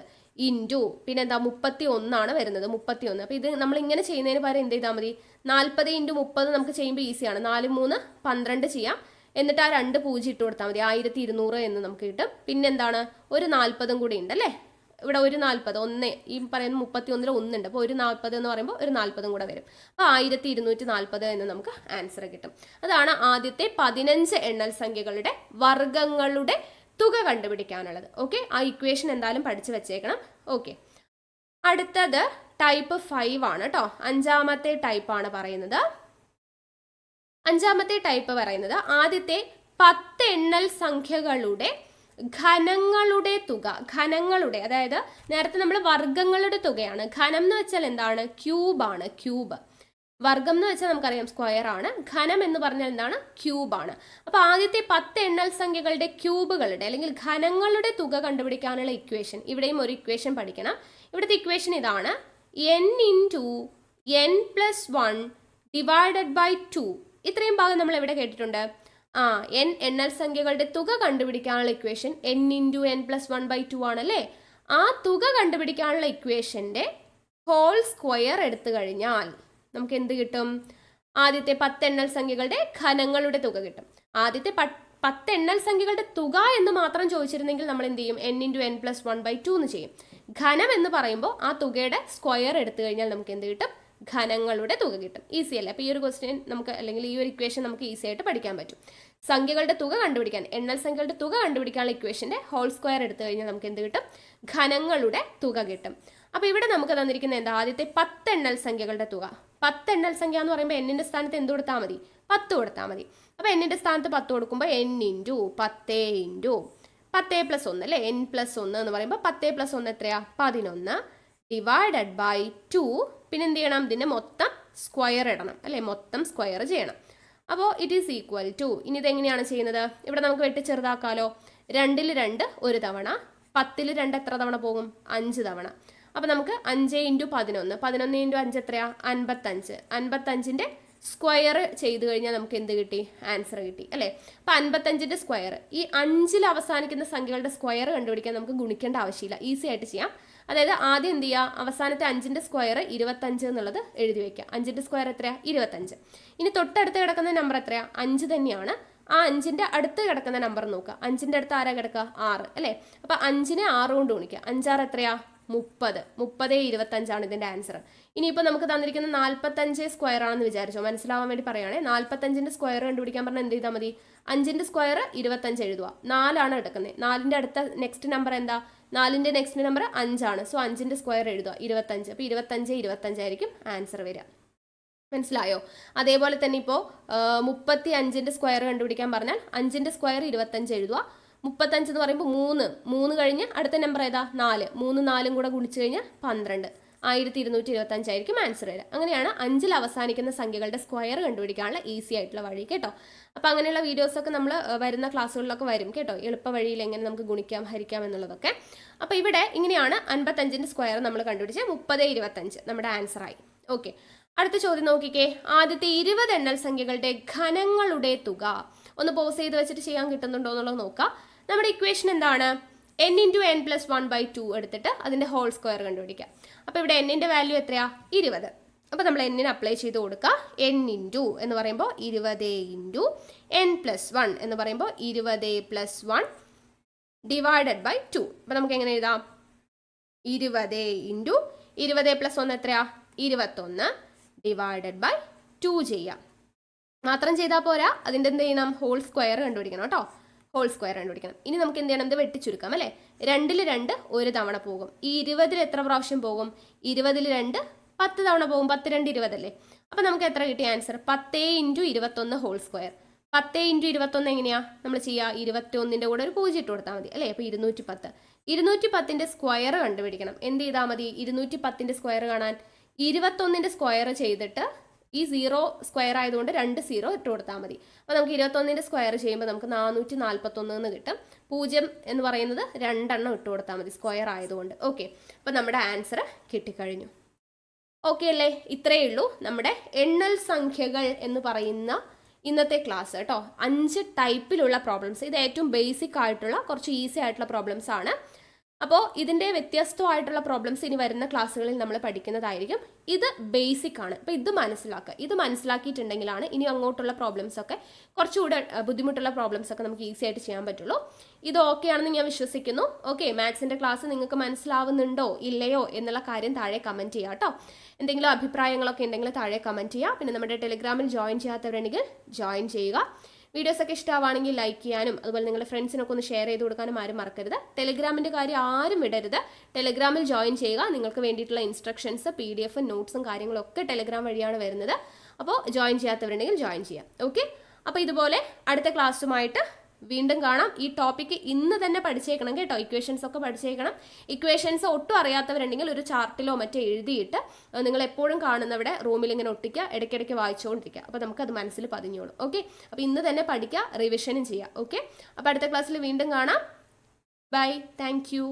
ഇൻറ്റു പിന്നെ എന്താ 31 ആണ് വരുന്നത്. 31. അപ്പോൾ ഇത് നമ്മൾ ഇങ്ങനെ ചെയ്യുന്നതിന് പകരം എന്ത് ചെയ്താൽ മതി? 40 × 30 നമുക്ക് ചെയ്യുമ്പോൾ ഈസിയാണ്. 4 3 12 ചെയ്യാം. എന്നിട്ട് ആ 2 0 ഇട്ട് കൊടുത്താൽ മതി. 1200 എന്ന് നമുക്ക് കിട്ടും. പിന്നെന്താണ്? ഒരു 40 കൂടി ഉണ്ടല്ലേ. ഇവിടെ ഒരു 40, 1 ഈ പറയുന്ന 31ൽ 1 ഉണ്ട്. അപ്പോൾ ഒരു 40 എന്ന് പറയുമ്പോൾ ഒരു 40 കൂടെ വരും. അപ്പോൾ 1240 എന്ന് നമുക്ക് ആൻസർ കിട്ടും. അതാണ് ആദ്യത്തെ 15 എണ്ണൽ സംഖ്യകളുടെ വർഗ്ഗങ്ങളുടെ തുക കണ്ടുപിടിക്കാനുള്ളത്. ഓക്കെ, ആ ഇക്വേഷൻ എന്തായാലും പഠിച്ചു വെച്ചേക്കണം. ഓക്കെ, അടുത്തത് ടൈപ്പ് 5 ആണ് കേട്ടോ. 5ാമത്തെ ടൈപ്പാണ് പറയുന്നത്. 5ാമത്തെ ടൈപ്പ് പറയുന്നത് ആദ്യത്തെ 10 എണ്ണൽ സംഖ്യകളുടെ ഘനങ്ങളുടെ തുക. ഘനങ്ങളുടെ, അതായത് നേരത്തെ നമ്മൾ വർഗ്ഗങ്ങളുടെ തുകയാണ്. ഘനം എന്ന് വെച്ചാൽ എന്താണ്? ക്യൂബാണ്. ക്യൂബ്. വർഗ്ഗം എന്ന് വെച്ചാൽ നമുക്കറിയാം സ്ക്വയർ ആണ്. ഘനം എന്ന് പറഞ്ഞാൽ എന്താണ്? ക്യൂബാണ്. അപ്പോൾ ആദ്യത്തെ 10 എണ്ണൽ സംഖ്യകളുടെ ക്യൂബുകളുടെ അല്ലെങ്കിൽ ഘനങ്ങളുടെ തുക കണ്ടുപിടിക്കാനുള്ള ഇക്വേഷൻ, ഇവിടെയും ഒരു ഇക്വേഷൻ പഠിക്കണം. ഇവിടുത്തെ ഇക്വേഷൻ ഇതാണ്. n × n+1 divided by 2. ഇത്രയും ഭാഗം നമ്മൾ എവിടെ കേട്ടിട്ടുണ്ട്? n എണ്ണൽ സംഖ്യകളുടെ തുക കണ്ടുപിടിക്കാനുള്ള ഇക്വേഷൻ n × n+1/2 ആണല്ലേ. ആ തുക കണ്ടുപിടിക്കാനുള്ള ഇക്വേഷൻ്റെ ഹോൾ സ്ക്വയർ എടുത്തു കഴിഞ്ഞാൽ നമുക്ക് എന്ത് കിട്ടും? ആദ്യത്തെ 10 എണ്ണൽ സംഖ്യകളുടെ ഘനങ്ങളുടെ തുക കിട്ടും. ആദ്യത്തെ 10 എണ്ണൽ സംഖ്യകളുടെ തുക എന്ന് മാത്രം ചോദിച്ചിരുന്നെങ്കിൽ നമ്മൾ എന്ത് ചെയ്യും? n × n+1/2 എന്ന് ചെയ്യും. ഘനം എന്ന് പറയുമ്പോൾ ആ തുകയുടെ സ്ക്വയർ എടുത്തു കഴിഞ്ഞാൽ നമുക്ക് എന്ത് കിട്ടും? ഘനങ്ങളുടെ തുക കിട്ടും. ഈസി അല്ലേ? അപ്പോൾ ഈ ഒരു ക്വസ്റ്റ്യൻ നമുക്ക് അല്ലെങ്കിൽ ഈ ഒരു ഇക്വേഷൻ നമുക്ക് ഈസി ആയിട്ട് പഠിക്കാൻ പറ്റും. സംഖ്യകളുടെ തുക കണ്ടുപിടിക്കാൻ, എണ്ണൽ സംഖ്യകളുടെ തുക കണ്ടുപിടിക്കാനുള്ള ഇക്വേഷൻ്റെ ഹോൾ സ്ക്വയർ എടുത്തു കഴിഞ്ഞാൽ നമുക്ക് എന്ത് കിട്ടും? ഘനങ്ങളുടെ തുക കിട്ടും. അപ്പോൾ ഇവിടെ നമുക്ക് തന്നിരിക്കുന്ന എന്താ? ആദ്യത്തെ 10 എണ്ണൽ സംഖ്യകളുടെ തുക. 10 എണ്ണൽ സംഖ്യ എന്ന് പറയുമ്പോൾ n-ന്റെ സ്ഥാനത്ത് എന്ത് കൊടുത്താൽ മതി? 10 കൊടുത്താൽ മതി. അപ്പോൾ n-ന്റെ സ്ഥാനത്ത് 10 കൊടുക്കുമ്പോൾ n × 10 × 10 + 1 അല്ലേ. n+1 എന്ന് പറയുമ്പോൾ 10 + 1 എത്രയാ? 11 ഡിവൈഡഡ് ബൈ 2. പിന്നെ എന്ത് ചെയ്യണം? ഇതിൻ്റെ മൊത്തം സ്ക്വയർ ഇടണം അല്ലേ, മൊത്തം സ്ക്വയർ ചെയ്യണം. അപ്പോൾ ഇറ്റ് ഈസ് ഈക്വൽ ടു, ഇനി ഇതെങ്ങനെയാണ് ചെയ്യുന്നത്, ഇവിടെ നമുക്ക് വെട്ടി ചെറുതാക്കാലോ. 2ൽ 2 ഒരു തവണ, 10ൽ 2 എത്ര തവണ പോകും, 5 തവണ. അപ്പോൾ നമുക്ക് 5 × 11, 11 × 5 എത്രയാ, 55. 55ൻ്റെ സ്ക്വയർ ചെയ്ത് കഴിഞ്ഞാൽ നമുക്ക് എന്ത് കിട്ടി, ആൻസർ കിട്ടി അല്ലേ. അപ്പോൾ 55ൻ്റെ സ്ക്വയർ, ഈ 5ൽ അവസാനിക്കുന്ന സംഖ്യകളുടെ സ്ക്വയർ കണ്ടുപിടിക്കാൻ നമുക്ക് ഗുണിക്കേണ്ട ആവശ്യമില്ല, ഈസി ആയിട്ട് ചെയ്യാം. അതായത് ആദ്യം എന്ത് ചെയ്യുക, അവസാനത്തെ 5ൻ്റെ സ്ക്വയർ 25 എന്നുള്ളത് എഴുതി വയ്ക്കുക. 5ൻ്റെ സ്ക്വയർ എത്രയാ, 25. ഇനി തൊട്ടടുത്ത് കിടക്കുന്ന നമ്പർ എത്രയാ, 5 തന്നെയാണ്. ആ 5ൻ്റെ അടുത്ത് കിടക്കുന്ന നമ്പർ നോക്കുക. 5ൻ്റെ അടുത്ത് ആരാ കിടക്കുക, 6 അല്ലേ. അപ്പോൾ 5നെ 6 കൊണ്ട് ഗുണിക്കുക. 5 6 എത്രയാ, 30. 30 25 ഇതിൻ്റെ ആൻസർ. ഇനിയിപ്പോൾ നമുക്ക് തന്നിരിക്കുന്ന 45 സ്ക്വയർ ആണെന്ന് വിചാരിച്ചോ, മനസ്സിലാവാൻ വേണ്ടി പറയുകയാണെ. 45ൻ്റെ സ്ക്വയർ കണ്ടുപിടിക്കാൻ പറഞ്ഞാൽ എന്ത് ചെയ്താൽ മതി, 5ൻ്റെ സ്ക്വയർ 25 എഴുതുക. 4 എടുക്കുന്നത്. 4ൻ്റെ അടുത്ത നെക്സ്റ്റ് നമ്പർ എന്താ, 4ൻ്റെ നെക്സ്റ്റ് നമ്പർ 5 ആണ്. സോ 5ൻ്റെ സ്ക്വയർ എഴുതുക, 25. അപ്പോൾ 25 ആയിരിക്കും ആൻസർ വരിക. മനസ്സിലായോ. അതേപോലെ തന്നെ ഇപ്പോൾ 35ൻ്റെ സ്ക്വയർ കണ്ടുപിടിക്കാൻ പറഞ്ഞാൽ 5ൻ്റെ സ്ക്വയർ 25 എഴുതുക. 35 എന്ന് പറയുമ്പോൾ 3 കഴിഞ്ഞ് അടുത്ത നമ്പർ ഏതാ, 4. 3 4 കൂടെ ഗുണിച്ച് കഴിഞ്ഞാൽ 12. 1225 ആയിരിക്കും ആൻസർ വരിക. അങ്ങനെയാണ് 5ൽ അവസാനിക്കുന്ന സംഖ്യകളുടെ സ്ക്വയർ കണ്ടുപിടിക്കാനുള്ള ഈസി ആയിട്ടുള്ള വഴി കേട്ടോ. അപ്പോൾ അങ്ങനെയുള്ള വീഡിയോസൊക്കെ നമ്മൾ വരുന്ന ക്ലാസ്സുകളിലൊക്കെ വരും കേട്ടോ, എളുപ്പ വഴിയിൽ എങ്ങനെ നമുക്ക് ഗുണിക്കാം ഹരിക്കാം എന്നുള്ളതൊക്കെ. അപ്പോൾ ഇവിടെ ഇങ്ങനെയാണ് 55ൻ്റെ സ്ക്വയർ നമ്മൾ കണ്ടുപിടിച്ച് 30 25 നമ്മുടെ ആൻസറായി. ഓക്കെ, അടുത്ത ചോദ്യം നോക്കിക്കേ. ആദ്യത്തെ 20 എണ്ണൽ സംഖ്യകളുടെ ഘനങ്ങളുടെ തുക. ഒന്ന് പോസ് ചെയ്ത് വെച്ചിട്ട് ചെയ്യാൻ കിട്ടുന്നുണ്ടോ എന്നുള്ളത് നോക്കാം. നമ്മുടെ ഇക്വേഷൻ എന്താണ്, n × n + 1/2 എടുത്തിട്ട് അതിൻ്റെ ഹോൾ സ്ക്വയർ കണ്ടുപിടിക്കാം. അപ്പോൾ ഇവിടെ n-ൻ്റെ വാല്യൂ എത്രയാ, 20. അപ്പോൾ നമ്മൾ n-ന് അപ്ലൈ ചെയ്ത് കൊടുക്കുക. n × എന്ന് പറയുമ്പോൾ 20 × n + 1 എന്ന് പറയുമ്പോൾ 20 + 1 / 2. അപ്പോൾ നമുക്ക് എങ്ങനെ എഴുതാം, 20 × 20 + 1 എത്രയാ, 21 / 2 ചെയ്യാം. മാത്രം ചെയ്താൽ പോരാ, അതിൻ്റെ എന്ത് ചെയ്യണം, ഹോൾ സ്ക്വയർ കണ്ടുപിടിക്കണം കേട്ടോ. ഹോൾ സ്ക്വയർ കണ്ടുപിടിക്കണം. ഇനി നമുക്ക് എന്ത് ചെയ്യണം, ഇത് വെട്ടിച്ചുരുക്കാം അല്ലേ. 2ൽ 2 ഒരു തവണ പോകും. ഈ 20ൽ എത്ര പ്രാവശ്യം പോകും, 20ൽ 2 10 തവണ പോകും. 10 2 20 അല്ലേ. അപ്പോൾ നമുക്ക് എത്ര കിട്ടിയ ആൻസർ, 10 × 21 ഹോൾ സ്ക്വയർ. 10 × 21 എങ്ങനെയാ നമ്മൾ ചെയ്യുക, 21ൻ്റെ കൂടെ ഒരു 0 ഇട്ട് കൊടുത്താൽ മതി അല്ലേ. അപ്പോൾ 210. 210ൻ്റെ സ്ക്വയർ കണ്ടുപിടിക്കണം. എന്ത് ചെയ്താൽ മതി, 210ൻ്റെ സ്ക്വയർ കാണാൻ 21ൻ്റെ സ്ക്വയർ ചെയ്തിട്ട് ഈ 0 സ്ക്വയർ ആയതുകൊണ്ട് 2 0 ഇട്ട് കൊടുത്താൽ മതി. അപ്പോൾ നമുക്ക് 21ൻ്റെ സ്ക്വയർ ചെയ്യുമ്പോൾ നമുക്ക് 441 എന്ന് കിട്ടും. 0 എന്ന് പറയുന്നത് 2 ഇട്ട് കൊടുത്താൽ മതി സ്ക്വയർ ആയതുകൊണ്ട്. ഓക്കെ, അപ്പോൾ നമ്മുടെ ആൻസർ കിട്ടിക്കഴിഞ്ഞു. ഓക്കെ അല്ലേ, ഇത്രയേ ഉള്ളൂ നമ്മുടെ എണ്ണൽ സംഖ്യകൾ എന്ന് പറയുന്ന ഇന്നത്തെ ക്ലാസ് കേട്ടോ. 5 ടൈപ്പിലുള്ള പ്രോബ്ലംസ്, ഇത് ഏറ്റവും ബേസിക് ആയിട്ടുള്ള കുറച്ച് ഈസി ആയിട്ടുള്ള പ്രോബ്ലംസ് ആണ്. അപ്പോൾ ഇതിൻ്റെ വ്യത്യസ്തമായിട്ടുള്ള പ്രോബ്ലംസ് ഇനി വരുന്ന ക്ലാസ്സുകളിൽ നമ്മൾ പഠിക്കുന്നതായിരിക്കും. ഇത് ബേസിക് ആണ്. അപ്പോൾ ഇത് മനസ്സിലാക്കുക. ഇത് മനസ്സിലാക്കിയിട്ടുണ്ടെങ്കിലാണ് ഇനി അങ്ങോട്ടുള്ള പ്രോബ്ലംസ് ഒക്കെ കുറച്ചുകൂടെ ബുദ്ധിമുട്ടുള്ള പ്രോബ്ലംസ് ഒക്കെ നമുക്ക് ഈസി ആയിട്ട് ചെയ്യാൻ പറ്റുള്ളൂ. ഇത് ഓക്കെ ആണെന്ന് ഞാൻ വിശ്വസിക്കുന്നു. ഓക്കെ, മാത്സിൻ്റെ ക്ലാസ് നിങ്ങൾക്ക് മനസ്സിലാവുന്നുണ്ടോ ഇല്ലയോ എന്നുള്ള കാര്യം താഴെ കമൻറ്റ് ചെയ്യുക കേട്ടോ. എന്തെങ്കിലും അഭിപ്രായങ്ങളൊക്കെ ഉണ്ടെങ്കിൽ താഴെ കമൻറ്റ് ചെയ്യുക. പിന്നെ നമ്മുടെ ടെലിഗ്രാമിൽ ജോയിൻ ചെയ്യാത്തവരുണ്ടെങ്കിൽ ജോയിൻ ചെയ്യുക. വീഡിയോസൊക്കെ ഇഷ്ടമാണെങ്കിൽ ലൈക്ക് ചെയ്യാനും അതുപോലെ നിങ്ങളുടെ ഫ്രണ്ട്സിനൊക്കെ ഒന്ന് ഷെയർ ചെയ്ത് കൊടുക്കാനും ആരും മറക്കരുത്. ടെലിഗ്രാമിൻ്റെ കാര്യം ആരും വിടരുത്. ടെലിഗ്രാമിൽ ജോയിൻ ചെയ്യുക. നിങ്ങൾക്ക് വേണ്ടിയിട്ടുള്ള ഇൻസ്ട്രക്ഷൻസ്, PDF, നോട്ട്സും കാര്യങ്ങളൊക്കെ ടെലിഗ്രാം വഴിയാണ് വരുന്നത്. അപ്പോൾ ജോയിൻ ചെയ്യാത്തവരുണ്ടെങ്കിൽ ജോയിൻ ചെയ്യാം. ഓക്കെ, അപ്പോൾ ഇതുപോലെ അടുത്ത ക്ലാസ്സുമായിട്ട് വീണ്ടും കാണാം. ഈ ടോപ്പിക്ക് ഇന്ന് തന്നെ പഠിച്ചേക്കണം കേട്ടോ. ഇക്വേഷൻസ് ഒക്കെ പഠിച്ചേക്കണം. ഇക്വേഷൻസ് ഒട്ടും അറിയാത്തവരുണ്ടെങ്കിൽ ഒരു ചാർട്ടിലോ മറ്റോ എഴുതിയിട്ട് നിങ്ങൾ എപ്പോഴും കാണുന്നവിടെ റൂമിൽ ഇങ്ങനെ ഒട്ടിക്കുക, ഇടയ്ക്കിടയ്ക്ക് വായിച്ചുകൊണ്ടിരിക്കുക. അപ്പോൾ നമുക്കത് മനസ്സിൽ പതിഞ്ഞോളും. ഓക്കെ, അപ്പോൾ ഇന്ന് തന്നെ പഠിക്കുക, റിവിഷനും ചെയ്യുക. ഓക്കെ, അപ്പോൾ അടുത്ത ക്ലാസ്സിൽ വീണ്ടും കാണാം. Bye, thank U.